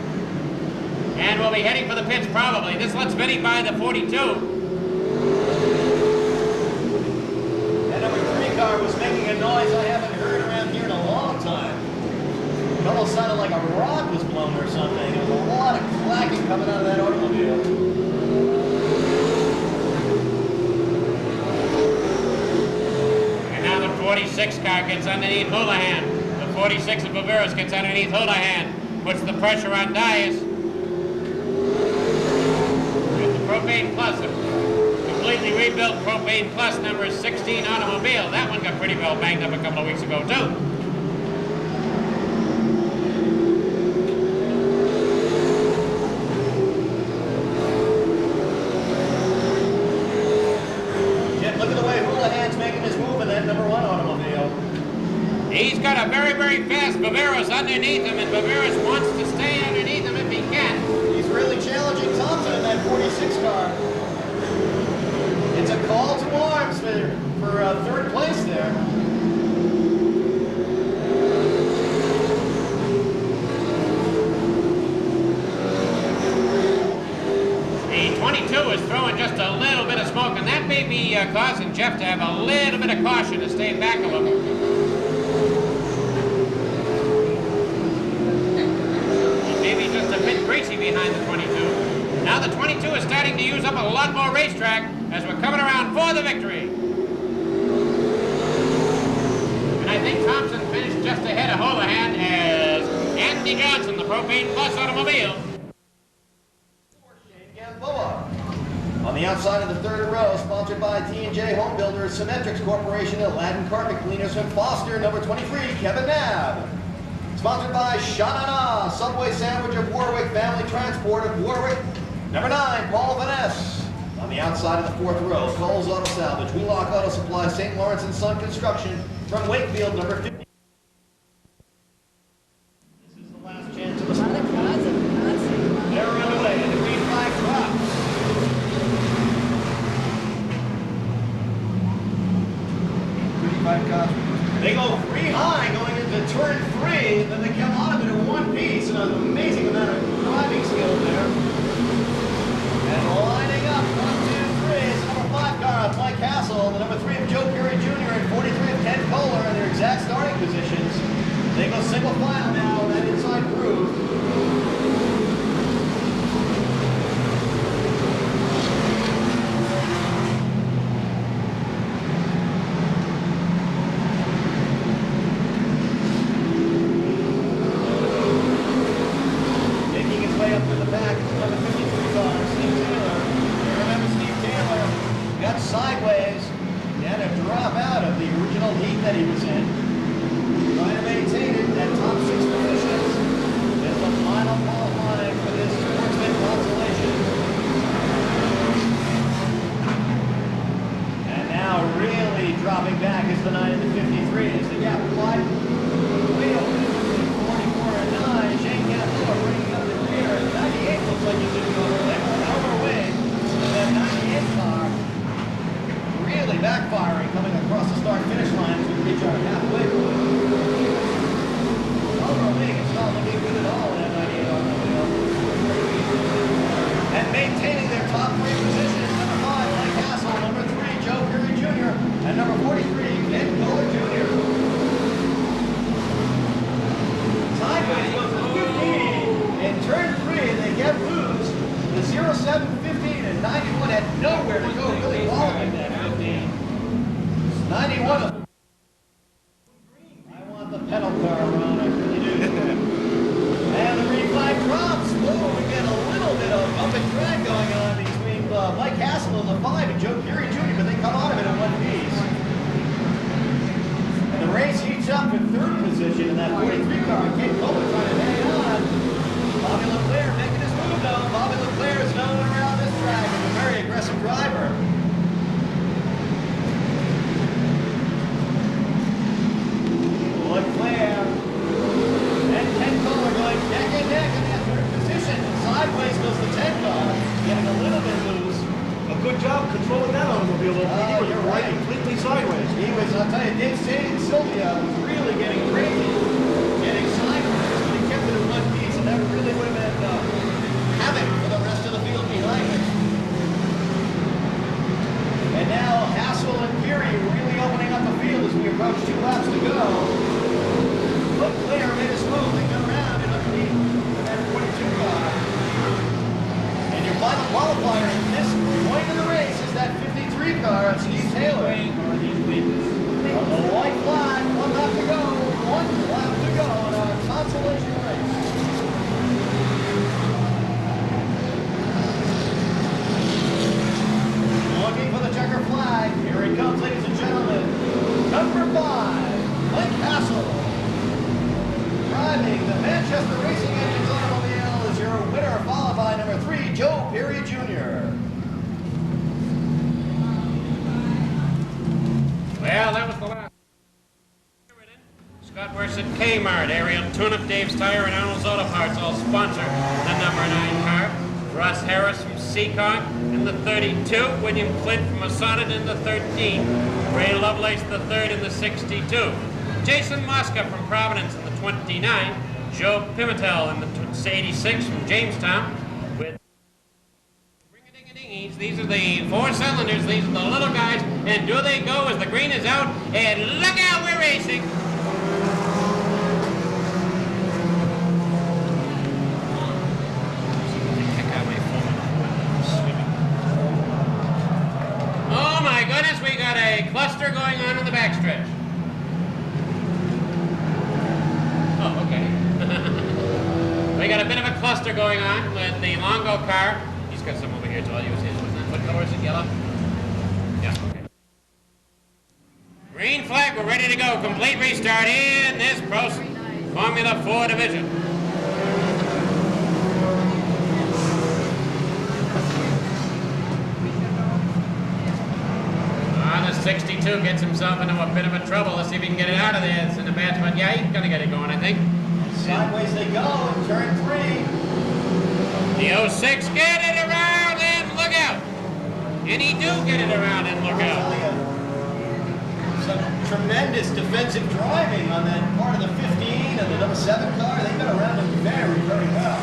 and will be heading for the pits probably. This lets Vinny by the 42. That number 3 car was making a noise I haven't heard around here in a long time. It almost sounded like a rod was blown or something. There was a lot of clacking coming out of that automobile. And now the 46 car gets underneath Houlihan. The 46 of Baveras gets underneath Houlihan. Puts the pressure on Dias. With the Propane Plus, a completely rebuilt Propane Plus number 16 automobile. That one got pretty well banged up a couple of weeks ago too. He's got a very, very fast Baveras underneath him, and Baveras wants to stay underneath him if he can. He's really challenging Thompson in that 46 car. It's a call to arms for 3rd place there. causing Jeff to have a little bit of caution to stay back a little. Maybe just a bit greasy behind the 22. Now the 22 is starting to use up a lot more racetrack as we're coming around for the victory. And I think Thompson finished just ahead of Holohan as Andy Johnson, the Propane Plus automobile. On the outside of the third row, sponsored by T&J Home Builders, Symmetrics Corporation, Aladdin Carpet Cleaners from Foster, number 23, Kevin Nab. Sponsored by Shanana, Subway Sandwich of Warwick, Family Transport of Warwick, number 9, Paul Vaness. On the outside of the fourth row, Coles Auto Salvage, Wheelock Auto Supply, St. Lawrence and Son Construction from Wakefield, number 50. This is the last chance of the sport. They're underway, and the green flag drops. They go 3 high going into turn 3, then they come out of it in one piece, and an amazing amount of driving skill there. And lining up, 1, 2, 3, is the number 5 car of Mike Hassel, the number 3 of Joe Curry Jr., and 43 of Ken Kohler in their exact starting positions. They go single file now in that inside groove. Sideways, he had to drop out of the original heat that he was in. Trying to maintain it at top 6 positions. Is the final qualifying for this sportsman consolation. And now really dropping back is the 9 and the 53. Is the gap wide? Way open. 44 and 9. Shane Campbell bringing up the rear. 98 looks like he's in the overway. And that 98 car really backfiring coming across the start-finish line as we reach our halfway point. Overall, it's not looking good at all in that 98 automobile. And maintaining their top 3 positions, number 5, Mike Hassel, number 3, Joe Curry Jr., and number 43, Ken Kohler Jr. Sideways goes to 15. In turn 3, they get loose. The 07, 15, and 91 had nowhere to go, really following that 15. 91 of them. I want the pedal car, Ron, I really do. And the green flag drops. Whoa, we get a little bit of bump and drag going on between Mike Hassel and the 5 and Joe Curry Jr., but they come out of it in one piece. And the race heats up in 3rd position in that 43 car. Ken Kohler trying to hang on. Bobby Leclerc making his move though. Bobby Leclerc is known around this track as a very aggressive driver. Leclerc and Ken Kohler going neck and neck in that 3rd position. Sideways goes the 10 car, getting a little bit loose. A good job controlling that automobile though. He was you're right right. completely sideways. He was, I'll tell you, Dave Sadie and Sylvia was really getting crazy, getting sideways, but he kept it in one piece, and that really would have been havoc for the rest of the field behind him. And now Hassel and Curry really opening up the field as we approach 2 laps to go. Leclerc made his move, they come around and underneath that 42 car. And your final qualifier in this point of the race is that 53 car of Steve Taylor. On the white flag, 1 lap to go, 1 lap to go on our consolation race. Looking for the checker flag. Here he comes, ladies and gentlemen. Number 5, Mike Hassel. Driving the Manchester Racing Engines automobile is your winner, followed by number 3, Joe Perry Jr. Well, that was the last. Scott works at Kmart, Ariel Tune-Up, Dave's Tire, and Arnold's Auto Parts all sponsor the number 9 car. Russ Harris from Seekonk in the 32, William Flint from Masonnet in the 13, Ray Lovelace the 3rd in the 62, Jason Mosca from Providence in the 29, Joe Pimentel in the 86 from Jamestown, with ring-a-ding-a-ding dinghies. These are the 4 cylinders. These are the little guys. And do they go as the green is out? And look out, we're racing. Oh my goodness, we got a cluster going on in the backstretch. Oh, okay. We got a bit of a cluster going on with the Longo car. He's got some over here, so I'll use his. What color is it? Yellow? Yeah, okay. Green flag, we're ready to go. Complete restart in this Pro Formula 4 division. The 62 gets himself into a bit of a trouble. Let's see if he can get it out of there. It's in the bad spot. Yeah, he's going to get it going, I think. Sideways they go in turn 3. The 06, get it around and look out. And he do get it around and look out. Some tremendous defensive driving on that part of the 15 and the number 7 car. They got around him very, very well.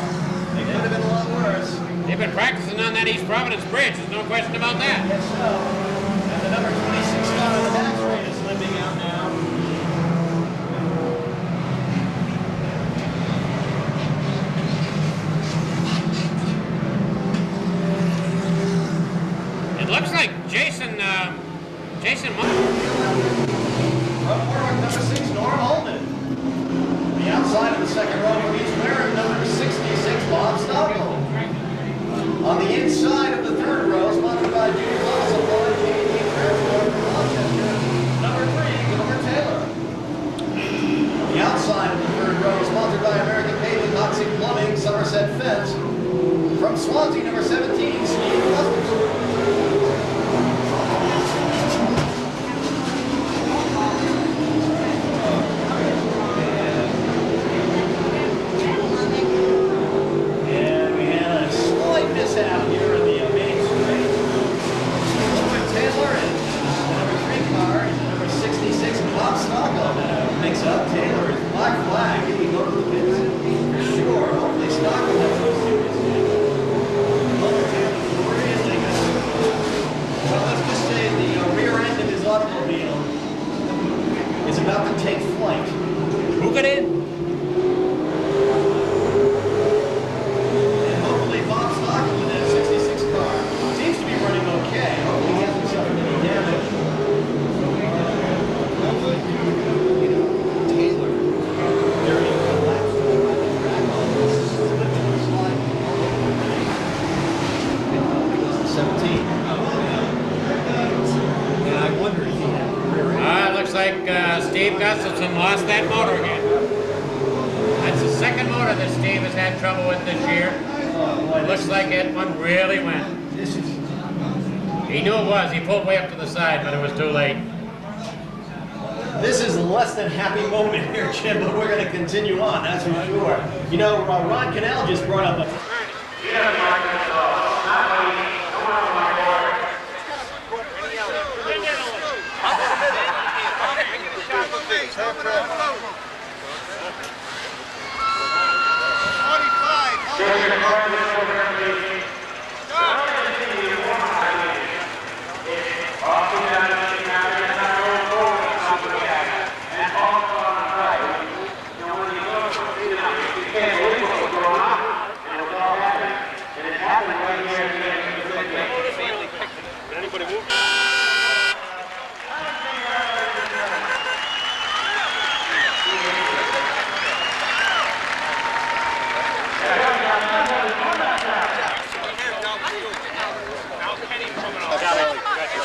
They could have been a lot worse. They've been practicing on that East Providence Bridge. There's no question about that. Yes, so. And the number 26 car on the back straight is limping out now. It looks like Jason Number 6, Norm Holden. The outside of the second row for each wearing number 66, Bob Stockel. On the inside of the third row, sponsored by Junior Law Supply, J&D Transport from Rochester, number 3, Gilbert Taylor. On the outside of the third row, sponsored by American Paving, Toxic Plumbing, Somerset Fence. From Swansea, number 17, Steve Gustafson. Out here in the main straight. Gilbert Taylor and the number 3 car is the number 66 Bob Stockel. Mix up Taylor is black flag. He can go to the pits for sure. Hopefully Stockel has no serious damage. Gilbert Taylor is really good. Well, let's just say the rear end of his automobile is about to take flight. Who got in? Steve Gustafson lost that motor again. That's the second motor that Steve has had trouble with this year. Looks like that one really went. He knew it was. He pulled way up to the side, but it was too late. This is a less than happy moment here, Jim, but we're going to continue on, that's for sure. You know, Ron Canal just brought up a...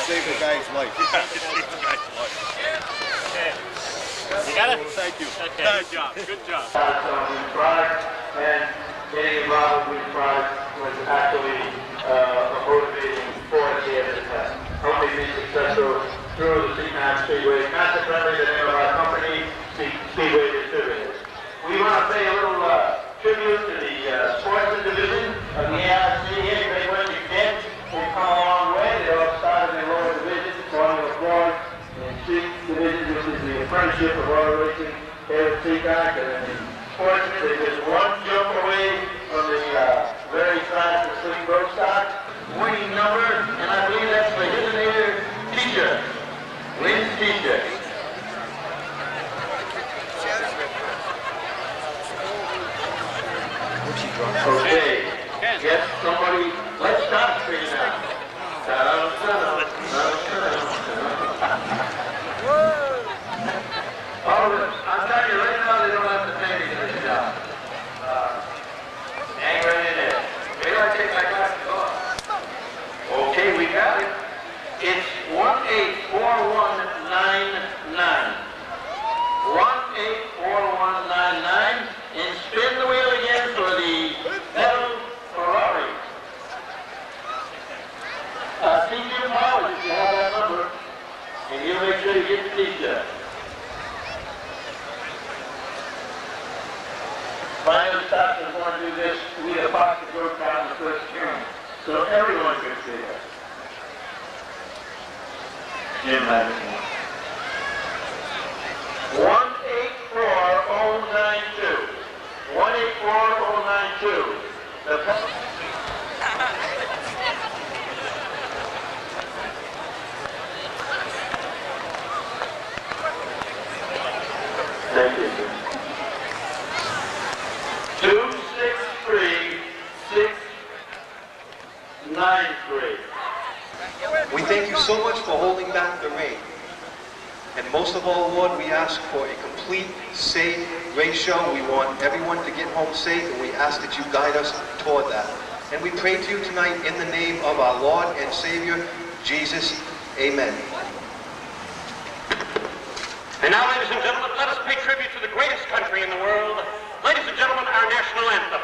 Save the guy's life. You got it? Thank you. Okay. Good job. Good job. Product and getting involved with product was actually a motivating force here at the test. Hopefully be successful through the Seekonk Speedway. Master friendly, the name of our company, Speedway Distributors. We want to pay a little tribute to the sportsman division of the ARC here. Great work you did. We've come a long way. They all started in lower divisions, Formula 4 and street division, which is the apprenticeship of auto racing here at Seekonk. And the sportsmen, they're just one jump away from the very fast and slick road stock. winning number, and I believe that's the Hitinator t-shirt. Lynn's t-shirt. Okay, get somebody, let's stop for you now. Oh, I'm telling you right now, they don't have to pay me for this job. Hang right in there. Maybe I take my glasses off. Okay, we got it. It's 184199. 184199. And spin the wheel again for the metal Ferrari. See Jim Howard if you have that number. And he'll make sure you get the t-shirt. Final stop is going to do this. We have pocket broke down the first turn. So everyone can see it. Jim has it. 184092. 184092. The Thank you. 263693. We thank you so much for holding back the rain. And most of all, Lord, we ask for a complete, safe race show. We want everyone to get home safe, and we ask that you guide us toward that. And we pray to you tonight in the name of our Lord and Savior, Jesus. Amen. And now, ladies and gentlemen, let us pay tribute to the greatest country in the world. Ladies and gentlemen, our national anthem.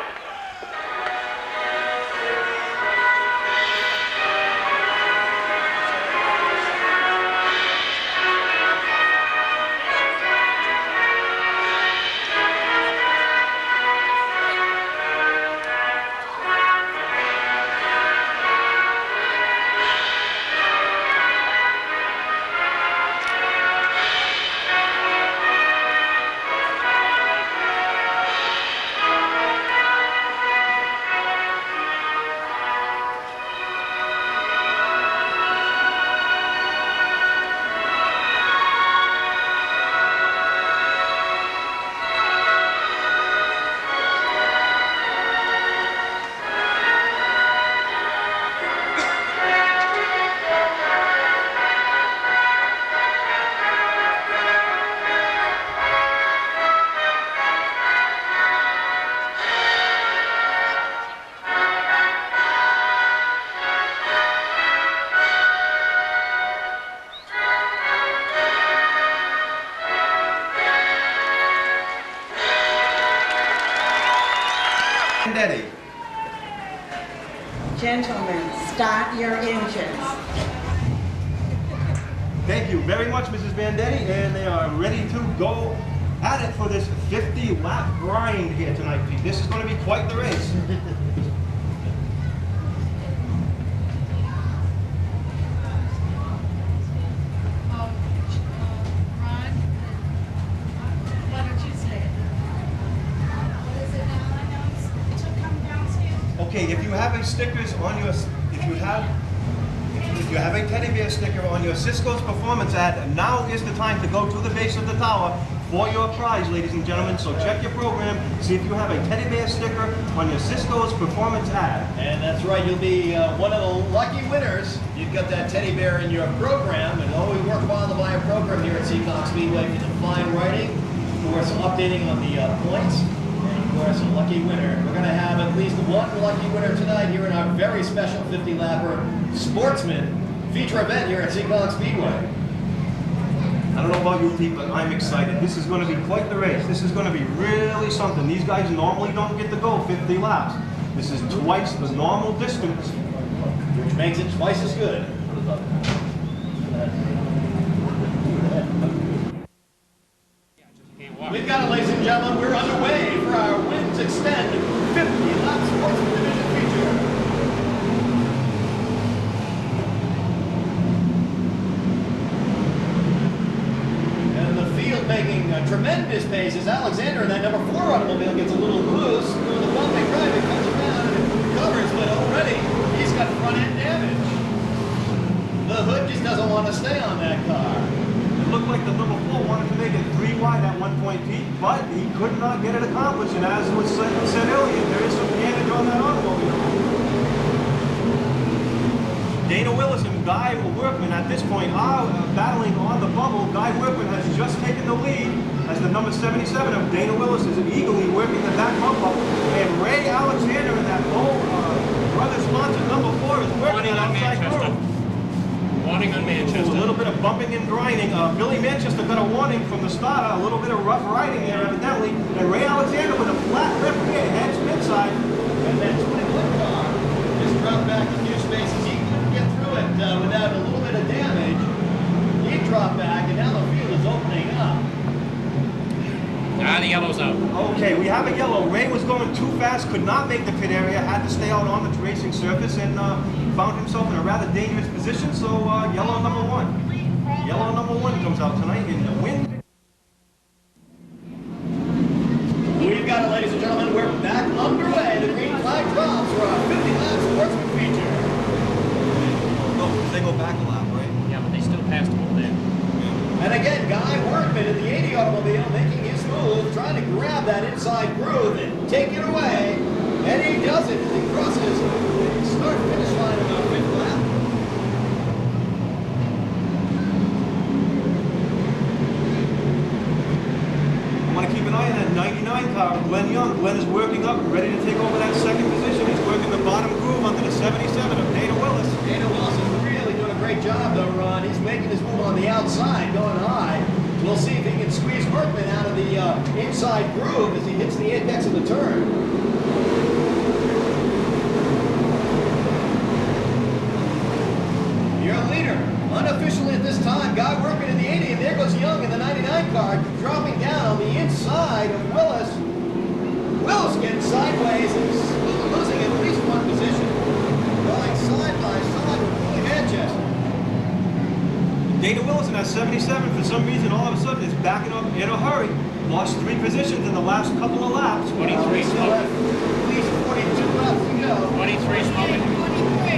Gentlemen, start your engines. Thank you very much, Mrs. Vandetti, and they are ready to go at it for this 50-lap grind here tonight, Pete. This is going to be quite the race. Ron, why don't you say it? What is it now? I know it took come downstairs. Okay, if you have a stickers on your, if you have a teddy bear sticker on your Cisco's performance ad, now is the time to go to the base of the tower for your prize, ladies and gentlemen. So check your program, see if you have a teddy bear sticker on your Cisco's performance ad. And that's right, you'll be one of the lucky winners. You've got that teddy bear in your program, and we work well to buy a program here at Seekonk Speedway for the fine writing, for some updating on the points, and of course a lucky winner. We're going to have at least one lucky winner tonight here in our very special 50-lapper Sportsman feature event here at Seekonk Speedway. I don't know about you, Pete, but I'm excited. This is going to be quite the race. This is going to be really something. These guys normally don't get to go 50 laps. This is twice the normal distance. Which makes it twice as good. We've got it, ladies and gentlemen. We're underway for our Wins Extend 50-lap Sportsman Division feature. Making a tremendous pace as Alexander in that number 4 automobile gets a little loose. Doing the bumping right, it comes around and it covers, but already he's got front end damage. The hood just doesn't want to stay on that car. It looked like the number 4 wanted to make it 3 wide at one point, Pete, but he could not get it accomplished. And as was said earlier, there is some damage on that automobile. Dana Willis and Guy Workman at this point are battling on the bubble. Guy Workman has just taken the lead as the number 77 of Dana Willis is eagerly working the back bump up. And Ray Alexander in that whole brother-sponsored number 4 is working that outside groove. Warning on Manchester. A little bit of bumping and grinding. Billy Manchester got a warning from the starter, a little bit of rough riding there evidently. And Ray Alexander with a flat left rear, head spin side. And that 21 car just dropped back a few spaces. He couldn't get through it without a little bit of damage. He dropped back, and now the field is opening up. The yellow's out. Okay, we have a yellow. Ray was going too fast, could not make the pit area, had to stay out on the racing surface, and found himself in a rather dangerous position. So yellow number 1. Yellow number 1 comes out tonight in the wind. We've got it, ladies and gentlemen. We're back underway. The green flag drops for our 50-lap sportsman feature. No, they go back a lap, right? Yeah, but they still passed him over there. And again, Guy Workman in the 80 automobile making his move, trying to grab that inside groove and take it away. And he does it as he crosses the start-finish line of our 5th lap. I want to keep an eye on that 99 car, Glenn Young. Glenn is working up, ready to take over that second position. He's working the bottom groove under the 77 of Dana Willis. Dana Willis is really doing a great job, though, Ron. He's making his move on the outside, going high. We'll see if he can squeeze Workman out of the inside groove as he hits the apex of the turn. Your leader, unofficially at this time, Guy Workman in the 80, and there goes Young in the 99 car, dropping down on the inside of Willis. Willis getting sideways and losing at least one position. Going side by side with Billy Manchester. Dana Willis in that 77, for some reason, all of a sudden is backing up in a hurry. Lost 3 positions in the last couple of laps. 23 Still have smoking. at least 42 laps to go. 23 smoking.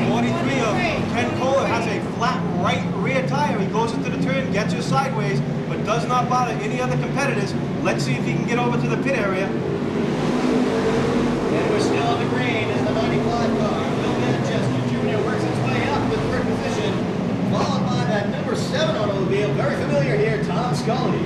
43 of Ken Kohler has a flat right rear tire. He goes into the turn, gets you sideways, but does not bother any other competitors. Let's see if he can get over to the pit area. And we're still on the green as the 95 car. Bill Manchester Jr. works its way up to 3rd position, followed by that number 7 automobile, very familiar here, Tom Scully.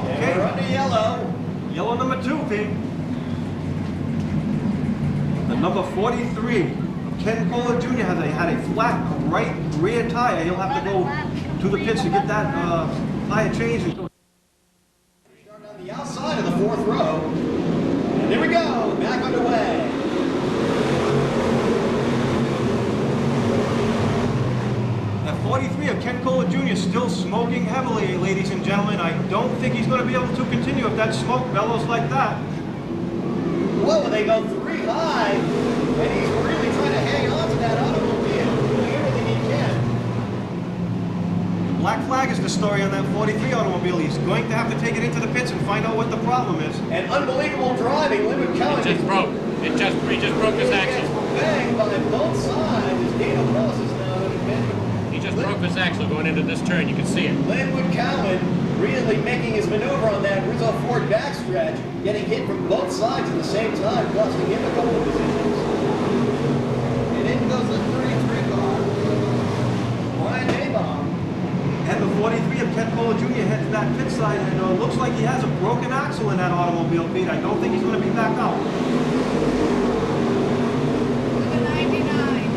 Okay. We're under yellow. Yellow number 2, Pete. The number 43, Ken Kohler Jr. had a flat right rear tire. He'll have to go to the pits to get that tire changed. Start on the outside of the 4th row. And there we go, back underway. At 43 of Ken Kohler Jr. still smoking heavily, ladies and gentlemen. I don't think he's going to be able to continue if that smoke bellows like that. Whoa, they go 3 high, and he's really trying to hang on to that automobile, doing everything he can. Black flag is the story on that 43 automobile. He's going to have to take it into the pits and find out what the problem is. And unbelievable driving, Linwood Cowan. It just broke. He just broke his axle. Banged by both sides as Dana Willis is now in the He just broke his axle going into this turn. You can see it. Linwood Cowan really making his maneuver on that Rizzo Ford backstretch, getting hit from both sides at the same time, costing him a couple of positions. And in goes the 33 car, Brian Haybaum. And the 43 of Ken Kohler Jr. heads back pit side, and looks like he has a broken axle in that automobile, Pete. I don't think he's going to be back out. The 99.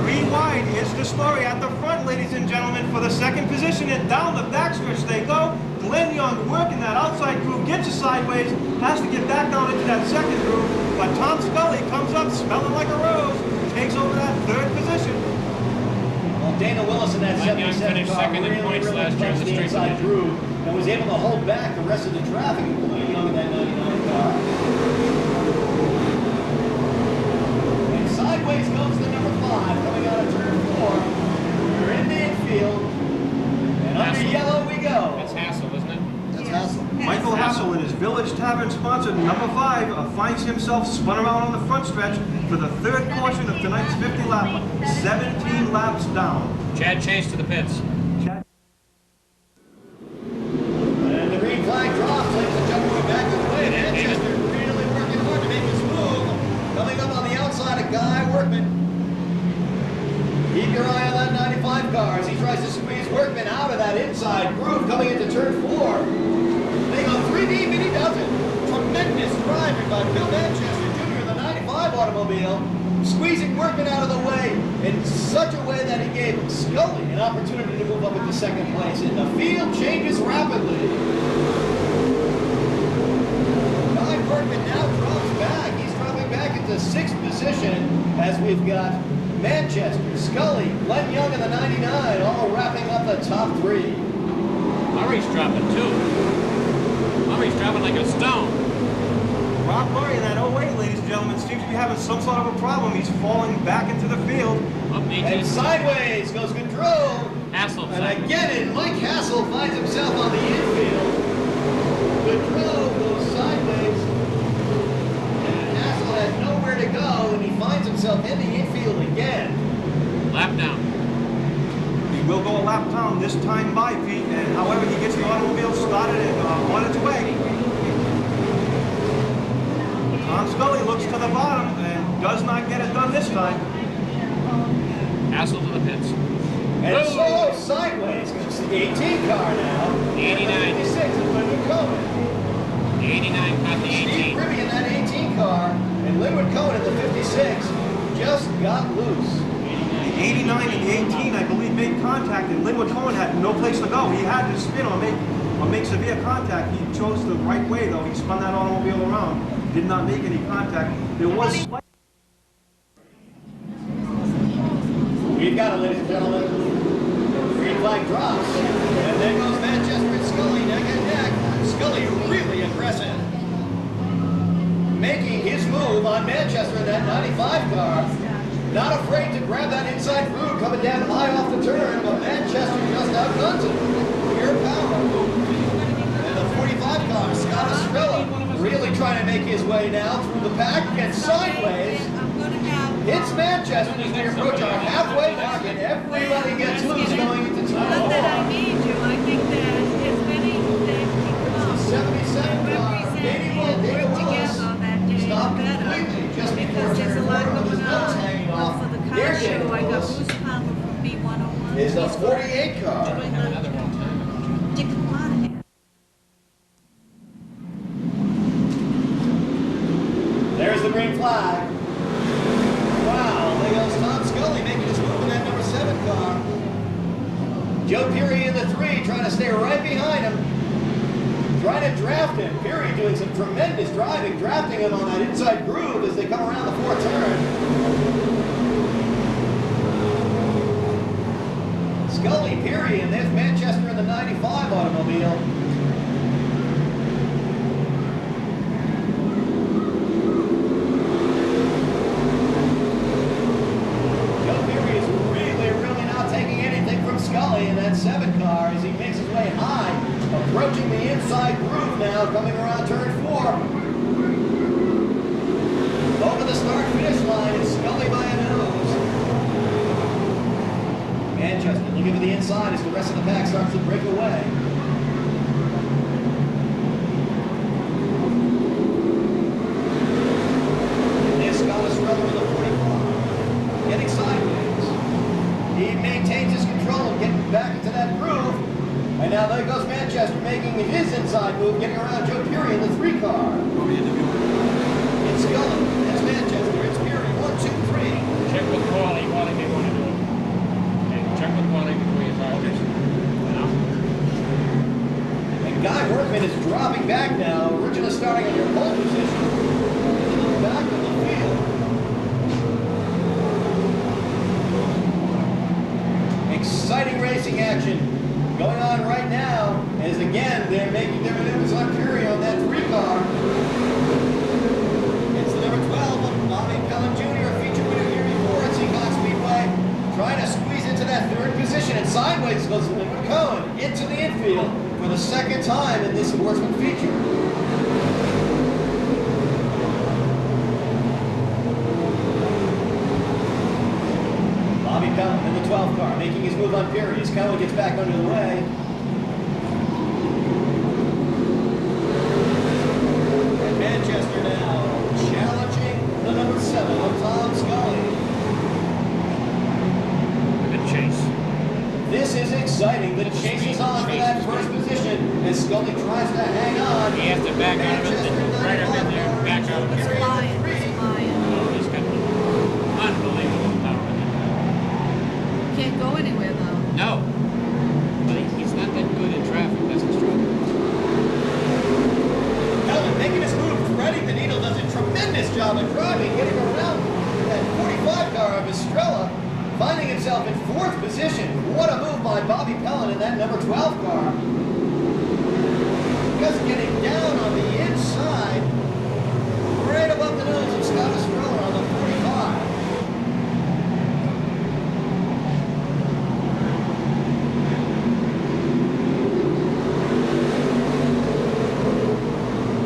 3 wide is the story at the front, ladies and gentlemen, for the second position, and down the backstretch they go. Glenn Young working that outside groove, gets you sideways, has to get back down into that second groove, but Tom Scully comes up smelling like a rose, takes over that 3rd position. Well, Dana Willis in that Glenn Young 77 finished car second in really, points really last year in punched the the street inside division. groove and was able to hold back the rest of the traffic, including Young in that 99 car. And sideways comes the number 5 coming out of turn 4. We're in the infield. number 5 finds himself spun around on the front stretch for the third portion of tonight's 50 lap, 17 laps down. Chad chased to the pits. Chad. And the green flag drops, ladies and gentlemen, back this way. Manchester really working hard to make this move. Coming up on the outside of Guy Workman. Keep your eye on that 95 car as he tries to squeeze Workman out of that inside groove coming into turn 4. They go 3 deep and he does it. Tremendous driving by Bill Manchester Jr. in the 95 automobile, squeezing Workman out of the way in such a way that he gave Scully an opportunity to move up into second place. And the field changes rapidly. Guy Workman now drops back. He's dropping back into 6th position as we've got Manchester, Scully, Glenn Young in the 99, all wrapping up the top 3. Murray's dropping too. Murray's dropping like a stone. Rob Murray in that 08, ladies and gentlemen, seems to be having some sort of a problem. He's falling back into the field. Up 18. And sideways goes Gaudreau. Hassel. And again, Mike Hassel finds himself on the infield. Gaudreau goes sideways. And Hassel had nowhere to go, and he finds himself in the infield again. Lap down. He will go a lap down this time by Pete, and however he gets the automobile started and on its way. Tom Scully looks to the bottom and does not get it done this time. Hassel to the pits. And so sideways goes the 18 car now. The 89. 56 is Linwood Cohen. The 89 caught the 18. Steve Ribby in that 18 car, and Linwood Cohen in the 56 just got loose. The 89 and the 18, I believe, made contact, and Linwood Cohen had no place to go. He had to spin or make severe contact. He chose the right way, though. He spun that automobile around, did not make any contact. There was slight... We've got it, ladies and gentlemen. Green flag drops, and there goes Manchester and Scully neck and neck. Scully really aggressive, making his move on Manchester in that 95 car. Not afraid to grab that inside groove coming down high off the turn, but Manchester just outguns it. Pure power. And the 45 car, Scott Estrella, really trying to make his way now through the pack, gets sideways. Hits Manchester as they approach our halfway mark, and everybody gets loose going into turn 4. Not that I need you, I think that as many that become 77 car, Katie Will, David Willis, together that day stopped better. completely just before Because there's turn a lot 4 with his going nose on. hanging off. For the car Here, show, David I got Willis Bruce Palmer from B101. is the 48 car. Doing the Dick Monahan. There's the green flag. Wow, there goes Tom Scully making his move in that number 7 car. Joe Peary in the 3 trying to stay right behind him. Trying to draft him. Peary doing some tremendous driving, drafting him on that inside groove as they come around the 4th turn. Scully, Peary, and there's Manchester in the 95 automobile. Scully in that 7 car as he makes his way high, approaching the inside groove now, coming around turn 4. Over the start-finish line is Scully by a nose. Manchester looking for the inside as the rest of the pack starts to break away. And there's Scott Estrella with a 45, getting sideways. He maintains his control, getting back into that groove. And now there goes Manchester making his inside move, getting around Joe Peary in the 3 car. It's Scully, it's Manchester, it's Peary. 1, 2, 3. Check with Paulie what he want to do. Okay, check with Paulie before you start. Okay. And Guy Workman is dropping back now, originally starting on your pole position. Into the back of the field. Exciting racing action going on right now as again they're making their maneuvers on Fury on that 3 car. It's the number 12 of Bobby Pellin Jr., feature winner here before at Seekonk Speedway, trying to squeeze into that 3rd position, and sideways goes Linwood Cohen into the infield for the 2nd time in this sportsman feature. car, making his move on Perry. As Cowan gets back under the way. And Manchester now challenging the number 7 of Tom Scully. Good chase. This is exciting. The chase is on for that first position as Scully tries to hang on. He has to back out of it, then go right up in there, back out of it. It's flying, it's flying. Oh, he's got unbelievable power in him. Can't go anywhere though. No. But he's not that good in traffic, that's his trouble. Helen making his move, threading the needle, does a tremendous job of driving, getting around that 45 car of Estrella, finding himself in 4th position. What a move by Bobby Pellin in that number 12 car. Just getting down on the inside, right above the nose of Scott Estrella on the 45.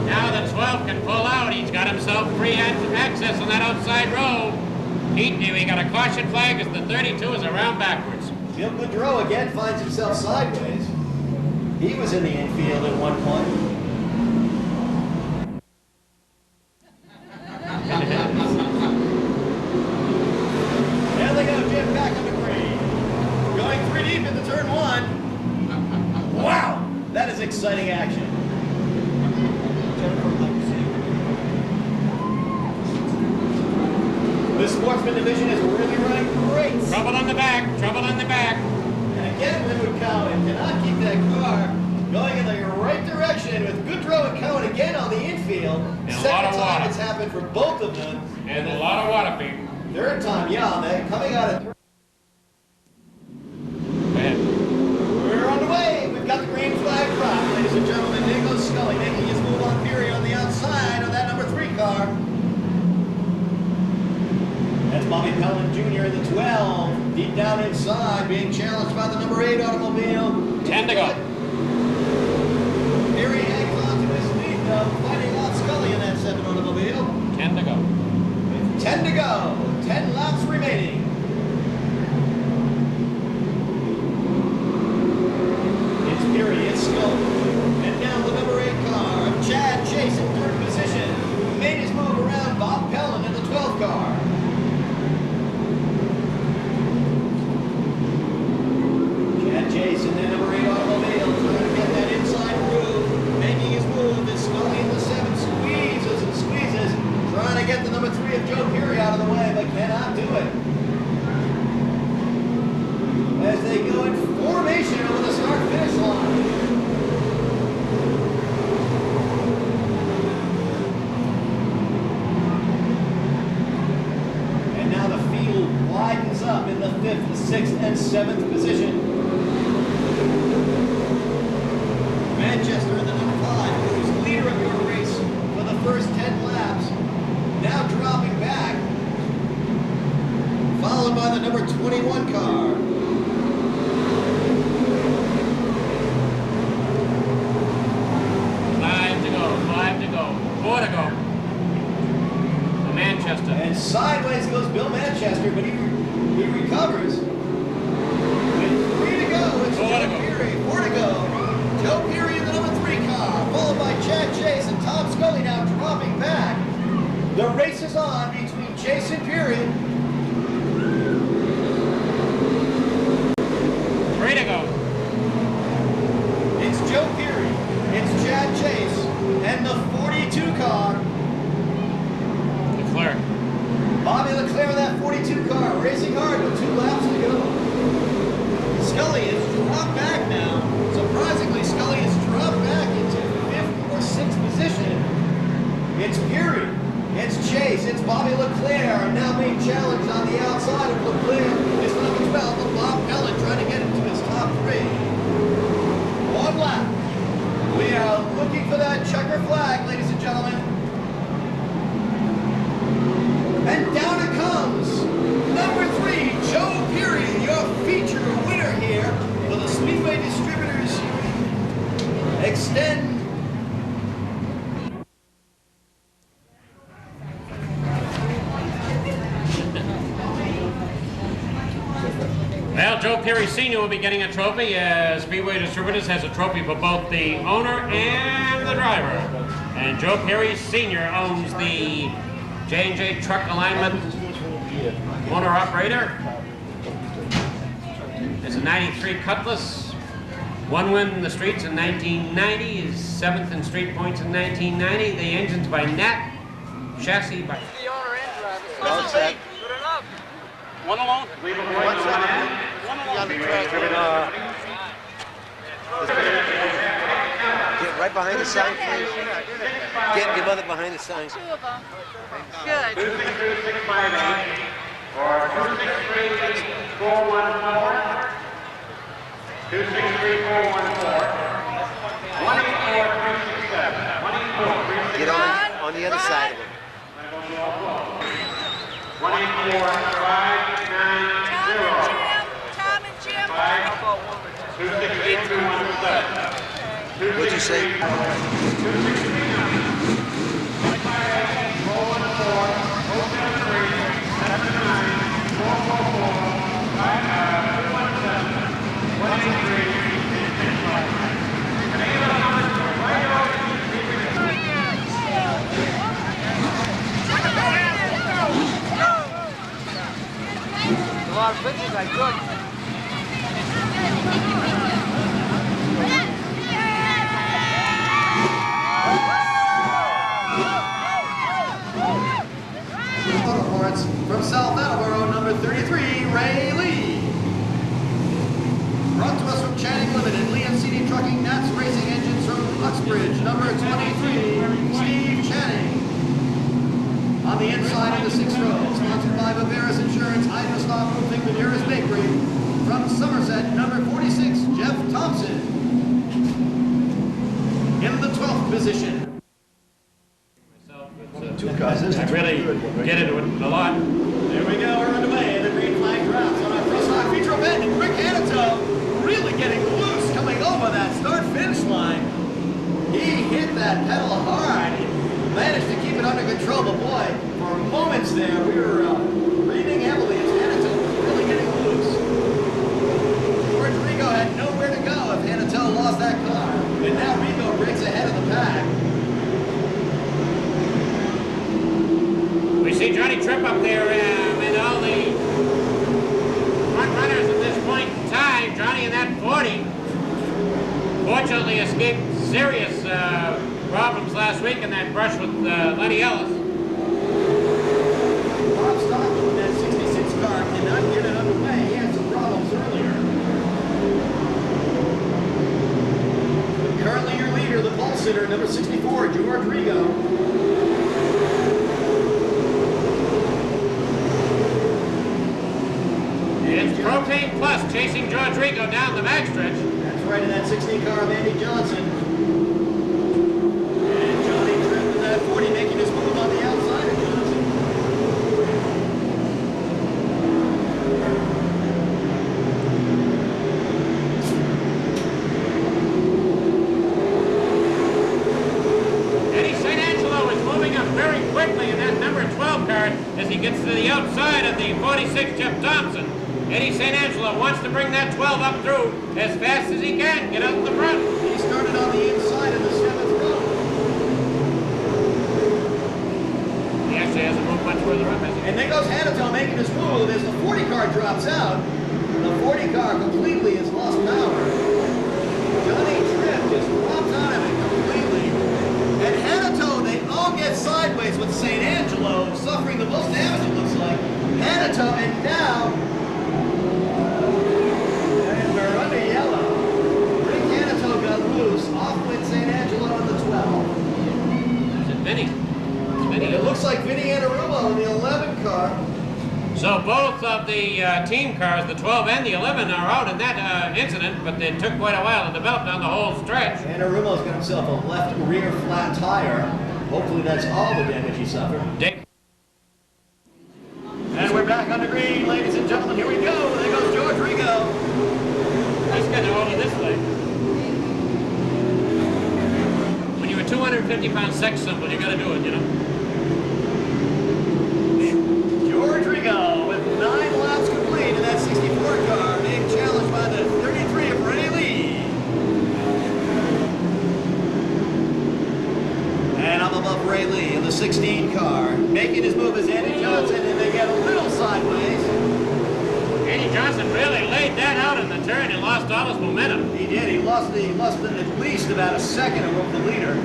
Now the 12 can pull out. He's got himself free access on that outside row. We got a caution flag as the 32 is around backwards. Bill Goudreau again finds himself sideways. He was in the infield at one point. There they go, Jim back on the green. Going 3 deep into turn 1. Wow, that is exciting action. The Sportsman division is really running great. Trouble on the back, trouble on the back. And again, Linwood Cowan cannot keep that car going in the right direction with Goudreau and Cowan again on the infield. And a lot Second of time water. it's happened for both of them. And a lot of water feed. Third time, yeah, they're coming out of. We're on the way. We've got the green flag drop, ladies and gentlemen. There goes Scully making his move on Fury on the outside of that number 3 car. That's Bobby Pellin Jr. in the 12, deep down inside, being challenged by the number 8 automobile. 10 to go. Here he hangs on to his lead, though, fighting off Scully in that 7 automobile. 10 to go. With 10 to go, 10 laps remaining. It's Fury, it's Scully. And now the number 8 car, Chad Chase in 3rd position, made his move around Bob Pellin in the 12 car. Chase in the number 8 automobile, trying to get that inside groove, making his move as Scully in the 7 squeezes and squeezes, trying to get the number 3 of Joe Peary out of the way, but cannot do it. As they go in formation over the start-finish line. And now the field widens up in the 5th, the 6th, and 7th position. Manchester in the number 5, who was leader of your race for the first 10 laps, now dropping back, followed by the number 21 car. Five to go, 4 to go. The Manchester. And sideways goes Bill Manchester, but he recovers. With 3 to go, it's Joe Peary. 4 to go. Joe Peary in the number 3 car, followed by Chad Chase and Tom Scully now dropping back. The race is on between Chase and Peary. 3 to go. It's Joe Peary, it's Chad Chase, and the 42 car. Leclerc. Bobby Leclerc in that 42 car, racing hard with 2 laps to go. Scully has dropped back now. Surprisingly, Scully has dropped back into 5th or 6th position. It's Peary, it's Chase, it's Bobby Leclerc, now being challenged on the outside of Leclerc. It's number 12, but Bob Pellin trying to get into his top 3. 1 lap. We are looking for that checker flag, ladies and gentlemen. And down it comes. Number 3, Joe Peary, your feature winner here for the Speedway Distributors. Extend. Well, Joe Perry Sr. will be getting a trophy as Speedway Distributors has a trophy for both the owner and the driver. And Joe Perry Sr. owns the J&J Truck Alignment Motor Operator. It's a 93 Cutlass. One win in the streets in 1990. Is 7th in street points in 1990. The engine's by Nat. Chassis by... The owner and driver. Well said. Good enough. One alone. Leave him One alone. Get right behind the sign, please. Get your mother behind the sign. Two of them. Good. 263-658 or 263-414. 263-414. 184-367. 184-367. Get on the other side of him. 184-590. Tom and Jim. 263-217. What'd you say? A lot of pictures I took. Motorsports from South Attleboro, number 33, Ray Lee. Brought to us from Channing Limited, Lee and CD Trucking, Nats Racing Engines from Uxbridge, number 23, Steve Channing. On the inside of the 6th row, sponsored by Bavaris Insurance, Ida Stop Roofing, the nearest bakery. From Somerset, number 46, Jeff Thompson. In the 12th position. Two cars. I really get into it a lot. There we go, we're underway. The green flag drops on our first stock feature event, and Rick Hanito really getting loose coming over that start-finish line. He hit that pedal hard. He managed to keep it under control, but boy, for moments there, we were breathing heavily as Hanito was really getting loose. George Rigo had nowhere to go if Hanito lost that car. And now Rigo breaks ahead of the pack. We see Johnny Tripp up there and all the front runners at this point in time. Johnny in that 40 fortunately escaped serious problems last week in that brush with Lenny Ellis. Bob Stockton in that 66 car cannot get it underway. He had some problems earlier. Currently your leader, the pole sitter, number 64, George Rigo. It's Propane Plus chasing George Rigo down the backstretch. That's right, in that 16 car of Andy Johnson. And Johnny Tripp in that 40 making his move on the outside of Johnson. Eddie St. Angelo is moving up very quickly in that number 12 car as he gets to the outside of the 46 Jeff Thompson. Eddie St. Angelo wants to bring that 12 up through as fast as he can. Get out in the front. He started on the inside of the 7th row. He actually hasn't moved much further up, has he? And there goes Hanito making his move as the 40 car drops out. The 40 car completely has lost power. Johnny Tripp just drops out of it completely. And Hanito, they all get sideways with St. Angelo suffering the most damage, it looks like. Hanito, and now, and we're under yellow. Rick Hanito got loose off with St. Angelo in the 12. Is it Vinny? It's Vinny. And it looks like Vinny Anarumo in the 11 car. So both of the team cars, the 12 and the 11, are out in that incident, but it took quite a while to develop down the whole stretch. Anarumo's got himself a left rear flat tire. Hopefully that's all the damage he suffered. And we're back on the green, ladies and gentlemen. Here we go. There goes George Rigo. He's going to hold it this way. When you're a 250-pound sex symbol, you got to do it, you know. George Rigo with 9 laps complete in that 64 car, making laid that out in the turn. He lost all his momentum. He did. He lost at least about a second above the leader.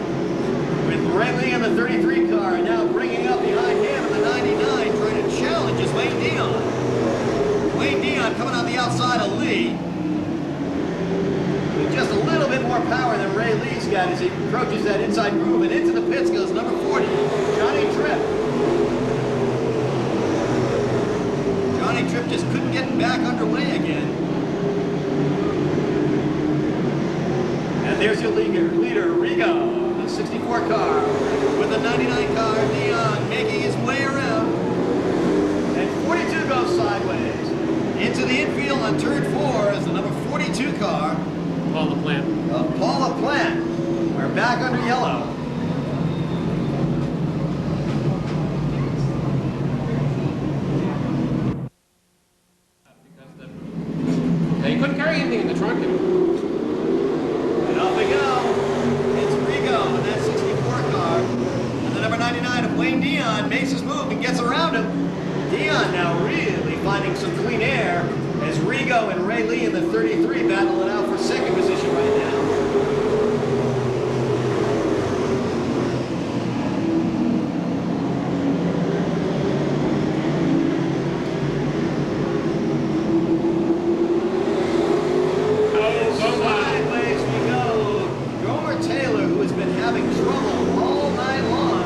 With Ray Lee in the 33 car, and now bringing up behind him in the 99, trying to challenge is Wayne Dion. Wayne Dion coming on the outside of Lee. With just a little bit more power than Ray Lee's got as he approaches that inside groove, and into the pits goes number 40, Johnny Tripp. Johnny Tripp just couldn't get back underway again. And there's your leader, Rigo, the 64 car, with the 99 car, Dion, making his way around. And 42 goes sideways. Into the infield on turn 4 is the number 42 car. Paul LaPlante. Paul LaPlante. We're back under yellow. He couldn't carry anything in the trunk. And off we go. It's Rigo in that 64 car. And the number 99 of Wayne Dion makes his move and gets around him. Dion now really finding some clean air as Rigo and Ray Lee in the 33 battle it out for second position right now. Sideways we go. Gomer Taylor, who has been having trouble all night long,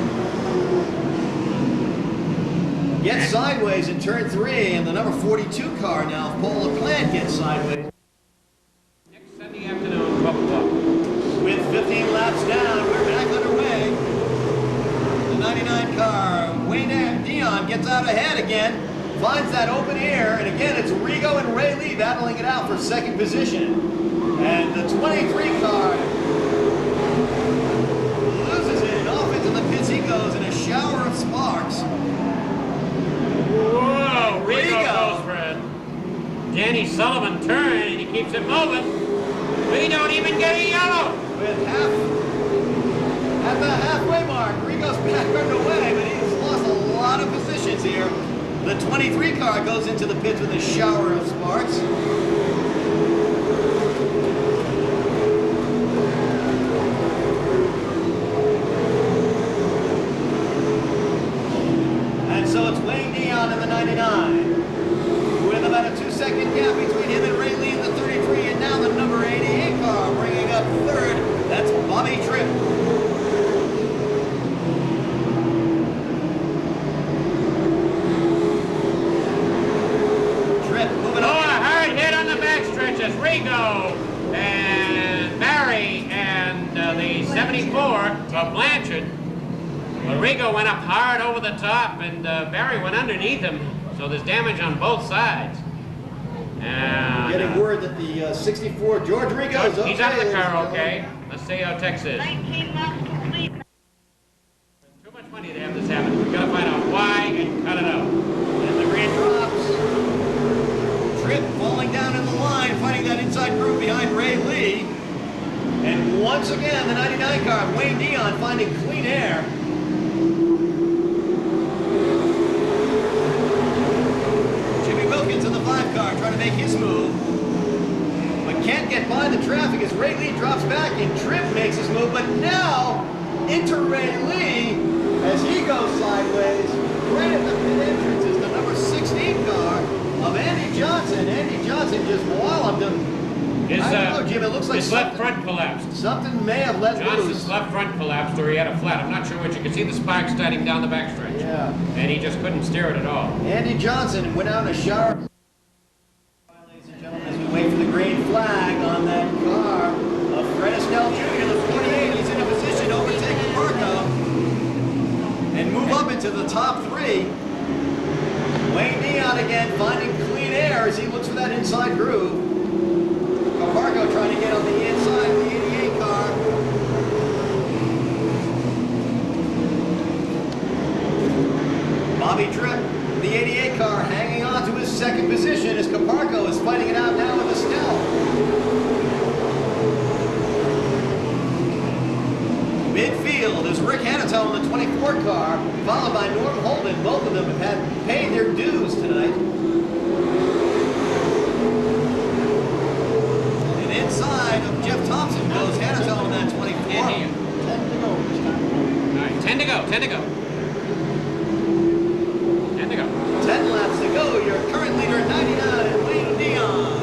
gets sideways in turn 3, and the number 42 car now, Paul LaPlante, gets sideways. Next Sunday afternoon, 12 o'clock. With 15 laps down, we're back underway. The 99 car, Wayne Dion, gets out ahead again, finds that open air, and again it's Rigo and Ray Lee battling it out for second position. And the 23 car loses it, and off into the pits he goes in a shower of sparks. Whoa, Rigo goes for it. Danny Sullivan turned, and he keeps it moving. We don't even get a yellow. With at the halfway mark, Rigo's back underway, but he's lost a lot of positions here. The 23 car goes into the pits with a shower of sparks. And so it's Wayne Dion in the 99. With about a 2-second gap between him and Ray Lee in the 33, and now the number 88 car bringing up third. That's Bobby Tripp. Moving on. A hard hit on the backstretch as Rigo and Barry and the 74 of Blanchard. But Rigo went up hard over the top, and Barry went underneath him, so there's damage on both sides. And, getting word that the 64 George Rigo is okay. He's out of the car okay. Let's see how Tex is. 19 laps complete. Too much money to have this happen. We've got to find out why and cut it out. And the grid drops. Tripp falling down in the line, fighting that inside group behind Ray Lee. And once again, the 99 car, Wayne Dion, finding clean air. Jimmy Wilkins in the 5 car trying to make his move, but can't get by the traffic as Ray Lee drops back and Tripp makes his move, but now into Ray Lee as he goes sideways. Right at the pit entrance is the number 16 car of Andy Johnson. Andy Johnson just walloped him. I don't know, Jim, it looks like his left front collapsed. something may have let Johnson's loose. left front collapsed, or he had a flat. I'm not sure which. You can see the sparks starting down the backstretch. Yeah. And he just couldn't steer it at all. Andy Johnson went out in a shower. Ladies and gentlemen, as we wait for the green flag on that car of Fred Estelle Jr., the 48, he's in a position to overtake Marco and move up into the top 3. Wayne Dion again finding clean air as he looks for that inside groove. Caparco trying to get on the inside of the 88 car. Bobby Tripp, the 88 car, hanging on to his second position as Caparco is fighting it out now with Estelle. Midfield is Rick Hanatone in the 24 car, followed by Norm Holden. Both of them have paid their dues tonight. 10 to go. 10 to go. 10 laps to go. Your current leader, 99, Wayne Dion.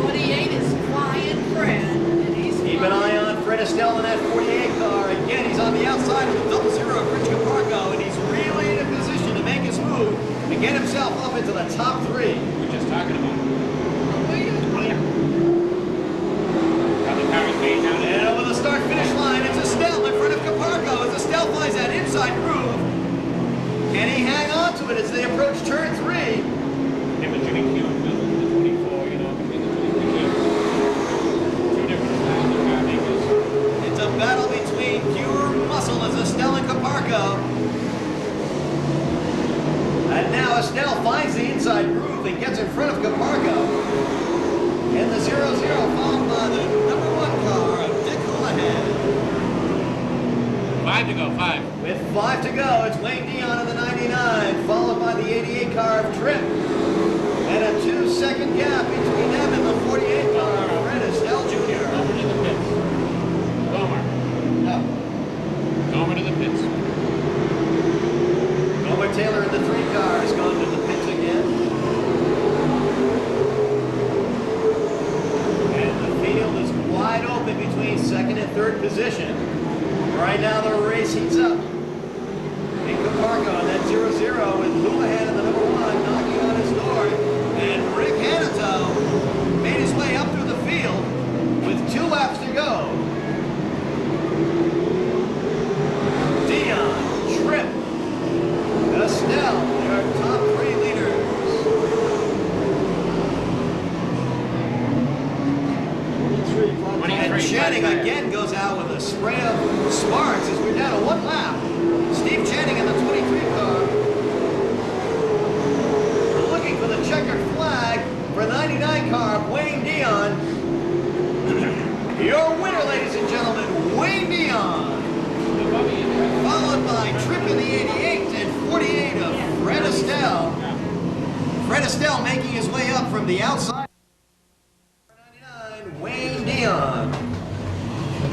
48 is flying Fred. And he's Keep an eye on Fred Estelle in that 48 car. Again, he's on the outside with double zero of Rich Caparco, and he's really in a position to make his move and get himself up into the top 3. We're just talking about. And over the start-finish line, it's Estelle in front of Caparco as Estelle finds that inside groove. Can he hang on to it as they approach turn 3? Him and Jimmy Q and Bill in the 24, you know, between the 23 two different styles of car makers. It's a battle between pure muscle as Estelle and Caparco. And now Estelle finds the inside groove and gets in front of Caparco. And the 0-0 followed by the number 1 car of Dick Houlihan. 5 to go, 5. With 5 to go, it's Wayne Dion in the 99, followed by the 88 car of Tripp. And a 2-second gap between them and the 48 car of Fred Estelle Jr. Over to the pits. Gomer. No. Gomer to the pits. Gomer Taylor in the 3 car has gone to the pits again. Field is wide open between 2nd and 3rd position. Right now the race heats up. In Caparco on that 0-0 with Houlihan in the number 1 knocking on his door. And Rick Hanito made his way up through the field with 2 laps to go. Dion, Tripp, Estelle, their top 3 leaders. And Channing again goes out with a spray of sparks as we're down to 1 lap. Steve Channing in the 23 car. Looking for the checkered flag for the 99 car, Wayne Dion. Your winner, ladies and gentlemen, Wayne Dion. Followed by Tripp in the 88 and 48 of Fred Estelle. Fred Estelle making his way up from the outside. Wayne Dion.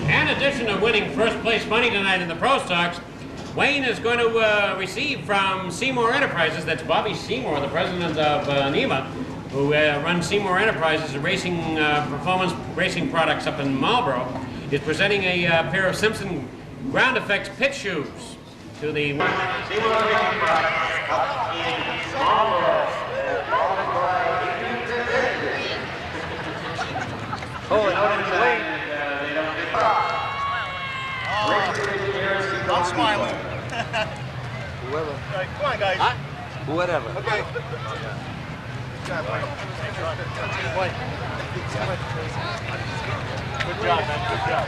In addition to winning first place money tonight in the Pro Stocks, Wayne is going to receive from Seymour Enterprises, that's Bobby Seymour, the president of NEMA, who runs Seymour Enterprises, racing performance racing products up in Marlboro, is presenting a pair of Simpson Ground Effects pit shoes to the Seymour Racing Products up in Marlboro. Oh, and out of the way. I'm smiling. Whoever. Right, come on, guys. Huh? Whatever. Okay. Good job, man. Good job.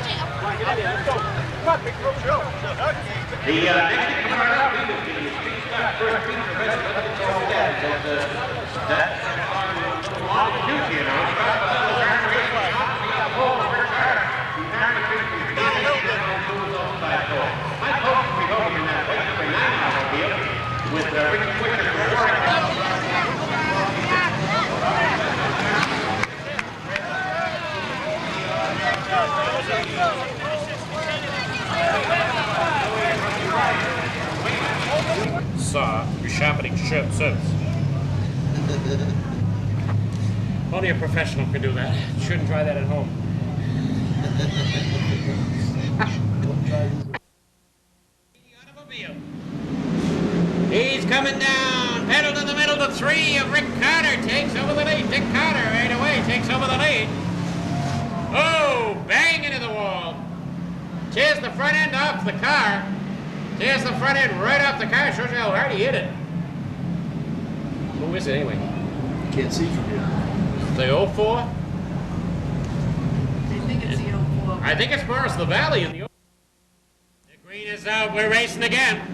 Come on, big show. The next coming up is the first feature event. That's on the duty, you My coach will be home in that number 9 automobile with Rick Quicker. Saw resharpening shirt service. Only a professional can do that. Shouldn't try that at home. He's coming down, pedal to the middle to 3 of Rick Carter, takes over the lead. Dick Carter right away takes over the lead. Oh, bang into the wall. Tears the front end off the car. Tears the front end right off the car. Shows you how hard he hit it. Who is it anyway? Can't see from here. The 04? I think it's the 04. I think it's Morris LaValle in the 04. The green is out. We're racing again.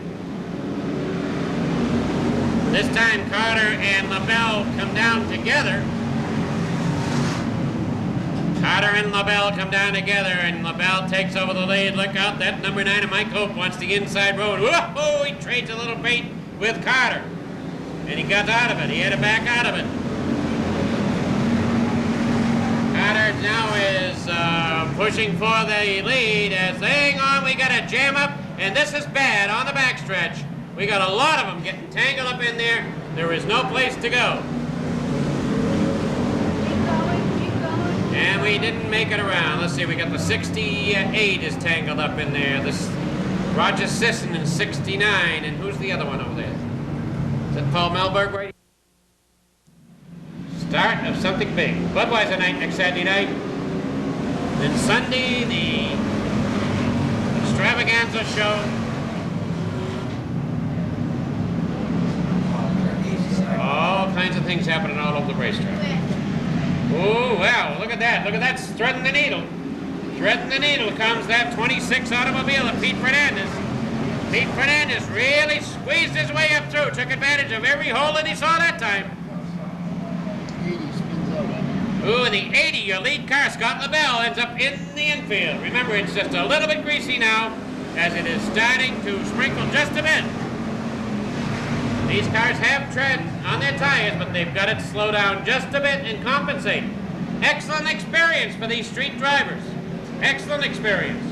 This time Carter and LaBelle come down together. Carter and LaBelle come down together, and LaBelle takes over the lead. Look out, that number 9 of Mike Hope wants the inside road. Whoa, he trades a little bait with Carter. And he got out of it. He had to back out of it. Carter now is pushing for the lead as they hang on. We got a jam up, and this is bad on the backstretch. We got a lot of them getting tangled up in there. There is no place to go. Keep going. And we didn't make it around. Let's see, we got the 68 is tangled up in there. This Roger Sisson in 69, and who's the other one over there? Is that Paul Melberg right? Start of something big. Budweiser night next Saturday night. Then Sunday, the extravaganza show. All kinds of things happening all over the racetrack. Oh, wow, look at that. Look at that, threading the needle. Threading the needle comes that 26 automobile of Pete Fernandez. Pete Fernandez really squeezed his way up through, took advantage of every hole that he saw that time. 80 spins out. Ooh, in the 80, your lead car, Scott LaBelle, ends up in the infield. Remember, it's just a little bit greasy now, as it is starting to sprinkle just a bit. These cars have tread on their tires, but they've got to slow down just a bit and compensate. Excellent experience for these street drivers. Excellent experience.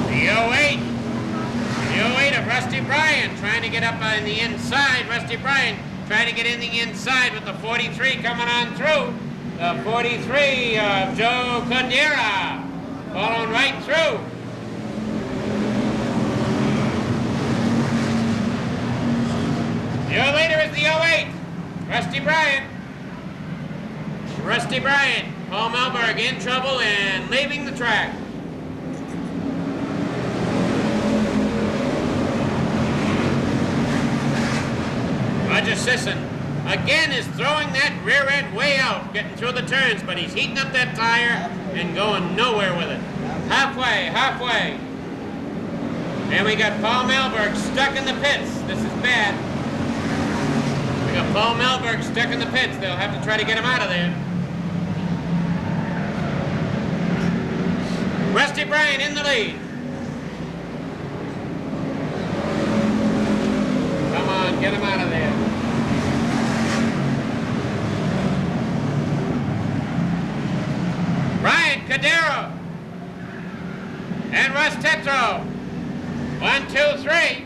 The 08. The 08 of Rusty Bryan trying to get up on the inside. Rusty Bryan trying to get in the inside with the 43 coming on through. The 43 of Joe Cordera following right through. The year later is the 08. Rusty Bryan. Rusty Bryan. Paul Melberg in trouble and leaving the track. Roger Sisson again is throwing that rear end way out, getting through the turns, but he's heating up that tire and going nowhere with it. Halfway. And we got Paul Melberg stuck in the pits. This is bad. We got Paul Melberg stuck in the pits. They'll have to try to get him out of there. Rusty Bryan in the lead. Come on, get him out of there. Brian Cadero and Russ Tetro. 1, 2, 3.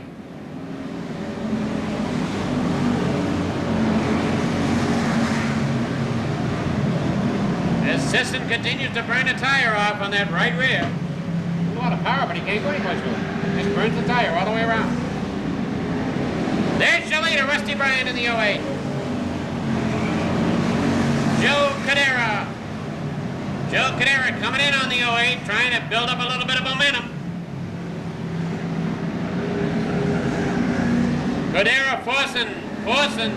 As Sisson continues to burn a tire off on that right rear. A lot of power, but he can't go any much with it. Just burns the tire all the way around. There's your leader, Rusty Bryan in the 08. Joe Cadera. Joe Cadera coming in on the 08, trying to build up a little bit of momentum. Cadera forcing.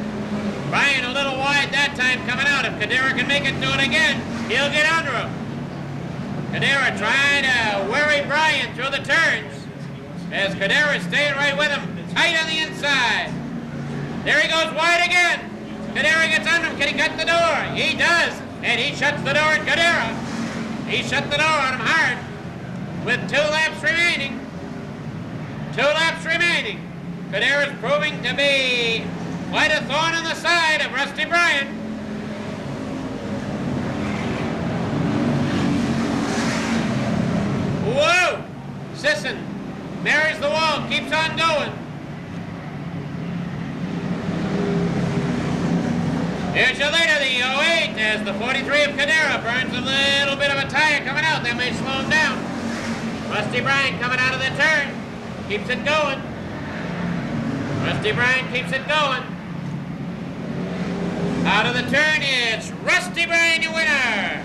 Bryan a little wide that time coming out. If Cadera can make it do it again, he'll get under him. Cadera trying to worry Bryan through the turns. As Cadera staying right with him, tight on the inside. There he goes wide again. Cadera gets under him. Can he cut the door? He does. And he shuts the door at Cadera. He shut the door on him hard. With 2 laps remaining. 2 laps remaining. Cadera's proving to be quite a thorn in the side of Rusty Bryan. Whoa! Sisson marries the wall, keeps on going. Here's your leader, the 08, as the 43 of Cadera burns a little bit of a tire coming out. That may slow him down. Rusty Bryan coming out of the turn, keeps it going. Rusty Bryan keeps it going. Out of the turn, it's Rusty Bryan, your winner.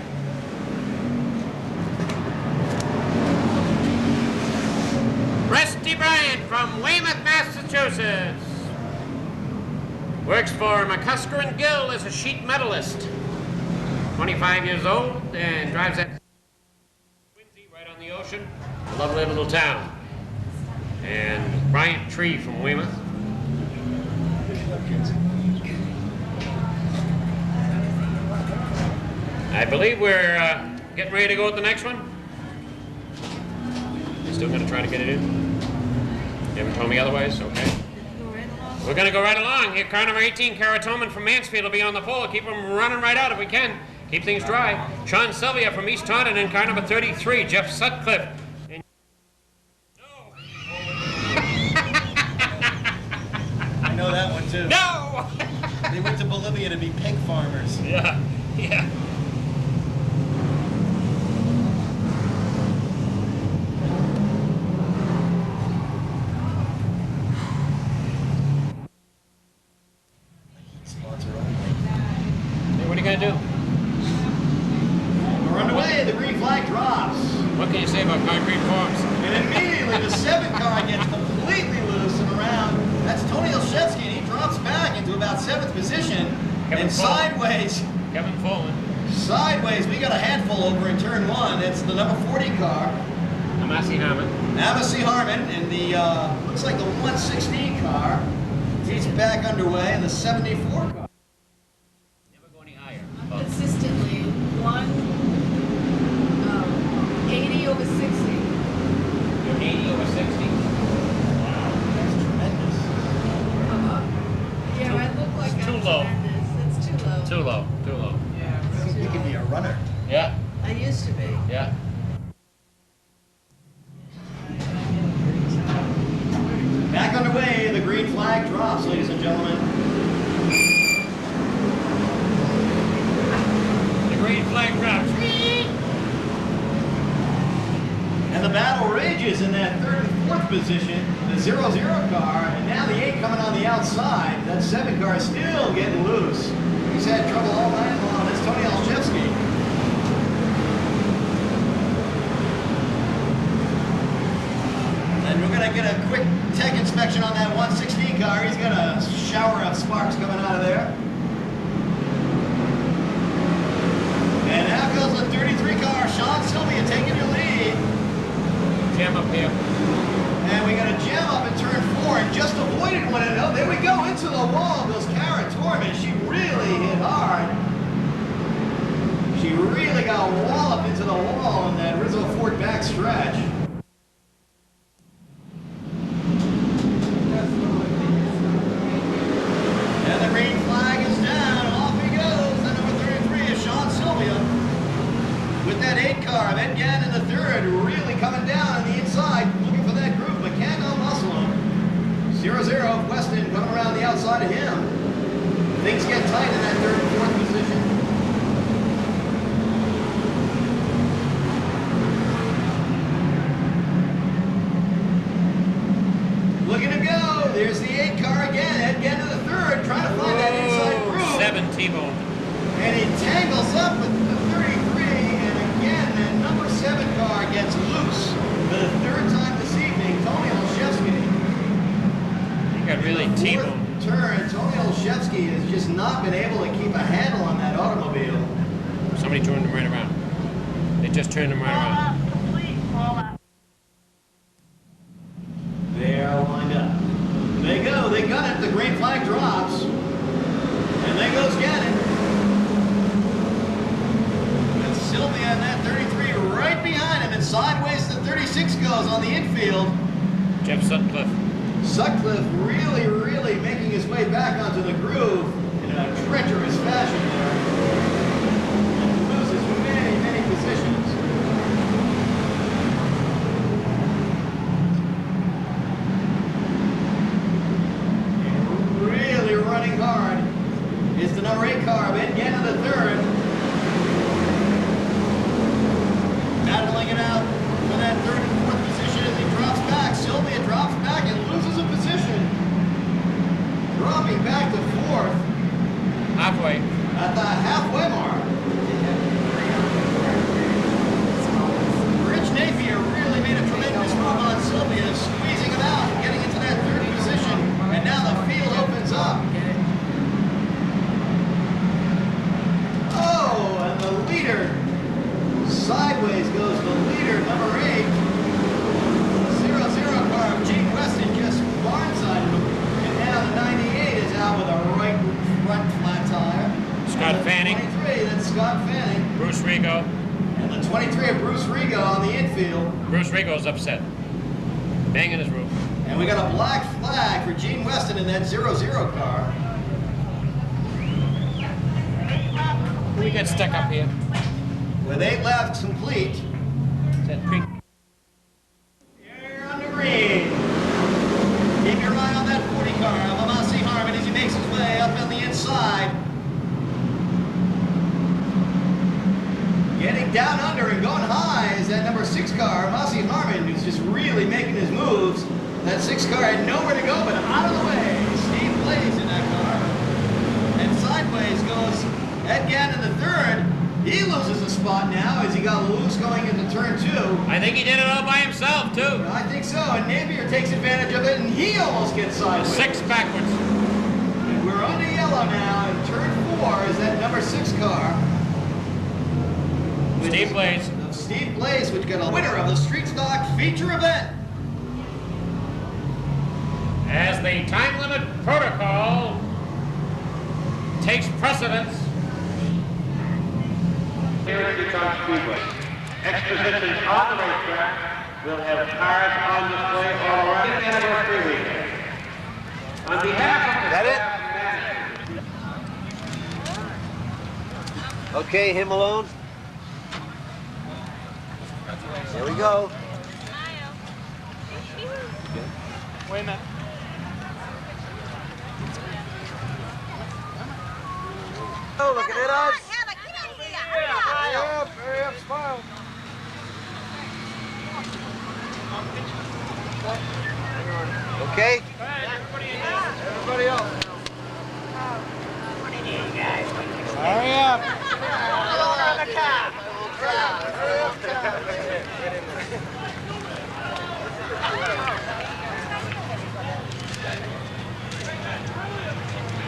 Rusty Bryan from Weymouth, Massachusetts. Works for McCusker and Gill as a sheet metalist. 25 years old and drives that Quincy right on the ocean. A lovely little town. And Bryant Tree from Weymouth. I believe we're getting ready to go with the next one. You still going to try to get it in? You haven't told me otherwise? Okay. We're going to go right along. Here, car number 18, Caratoman from Mansfield will be on the pole. Keep them running right out if we can. Keep things dry. Sean Sylvia from East Taunton and car number 33, Jeff Sutcliffe. I know that one too. No! They went to Bolivia to be pig farmers. Yeah, yeah. Hey, what are you going to do? We're underway. The green flag drops. What can you say about concrete forms? And immediately the 7 car gets completely loose and around. That's Tony Olszewski, and he drops back into about 7th position. Kevin and sideways. Kevin Folin. Sideways, we got a handful over in turn 1. It's the number 40 car. Amasi Harmon. Amasi Harmon, and the, looks like the 116 car. He's back underway, and the 74 car. Never go any higher. Consistently, 80 over 60. You're 80 over 60. Wow, that's tremendous. Yeah, I look like It's too I'm low. tremendous. It's too low. Too low, too low. Yeah, He could be a runner. Yeah, I used to be. yeah. Back underway, the green flag drops, ladies and gentlemen. The green flag drops. And the battle rages in that 3rd and 4th position. The 0-0 car, and now the 8 coming on the outside. That 7 car is still getting loose. He's had trouble all night long. That's Tony Olszewski. And we're going to get a quick tech inspection on that 116 car. He's got a shower of sparks coming out of there. And out goes the 33 car. Sean Sylvia taking your lead. Jam up here. And we got a jam up in turn 4 and just avoided one. And oh, there we go, into the wall goes Kara Torman. She really hit hard. She really got walloped into the wall in that Rizzo Ford back stretch. And the green flag is down, and off he goes. The number 33 is Sean Sylvia. With that 8 car of Ed Gann in the 3rd, really coming down on the inside, looking for that groove, but can't out-muscle him. 0-0, Weston coming around the outside of him. Things get tight in that 3rd and 4th position. Looking to go. There's the 8 car again. Ed Gann in the 3rd, trying to find that inside groove. 7 T-bone. And he tangles up with the 33, and again, that number 7 car gets loose for the 3rd time this evening. Tony Olszewski. He got really T-boned. Turn, Tony Olszewski has just not been able to keep a handle on that automobile. Somebody turned him right around. They just turned him right around. They are lined up. They go, they gun it, the green flag drops. And there goes Gannon. And Sylvia and that 33 right behind him, and sideways the 36 goes on the infield. Jeff Sutcliffe. Sutcliffe really, really making his way back onto the groove in a treacherous fashion there. And loses many, many positions. And really running hard is the number 8 car of Ed Gannon the 3rd. Battling it out for that 3rd and 4th position as he drops back. Sylvia drops back and loses a position. Dropping back to 4th. Halfway. At the halfway mark. Rich Napier really made a tremendous move on Sylvia, squeezing him out and getting into that 3rd position. And now the field opens up. Oh, and the leader. Sideways goes the leader, number 8. 0-0 car of Gene Weston just barnsided him. And now the 98 is out with a right front flat tire. Scott Fanning. 23, that's Scott Fanning. Bruce Rigo. And the 23 of Bruce Rigo on the infield. Bruce Rigo's upset. Banging his roof. And we got a black flag for Gene Weston in that 0-0 car. We get stuck up here. With 8 laps complete. Is that pre? Here on the ring. Keep your eye on that 40 car of Amasi Harmon as he makes his way up on the inside. Getting down under and going high is that number 6 car, Amasi Harmon, who's just really making his moves. That 6 car had nowhere to go but out of the way. Steve Blaze in that car. And sideways goes Ed Gannon the third. He loses a spot now as he got loose going into turn 2. I think he did it all by himself, too. I think so, and Napier takes advantage of it, and he almost gets sideways. 6 backwards. And we're on to yellow now, and turn 4 is that number 6 car. Steve Blaze. Steve Blaze, which got a winner of the Street Stock feature event. As the time limit protocol takes precedence. Here at Seekonk Speedway, expositions on the racetrack will have cars on display all around the anniversary weekend. On behalf of the That it? Okay, him alone. Here we go. Wait a minute. Oh, look at it, us. Hurry up, smile. Okay. Everybody else. Hurry up.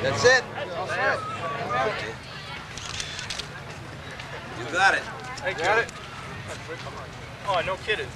That's it. You got it. Got it? Oh, no kidding.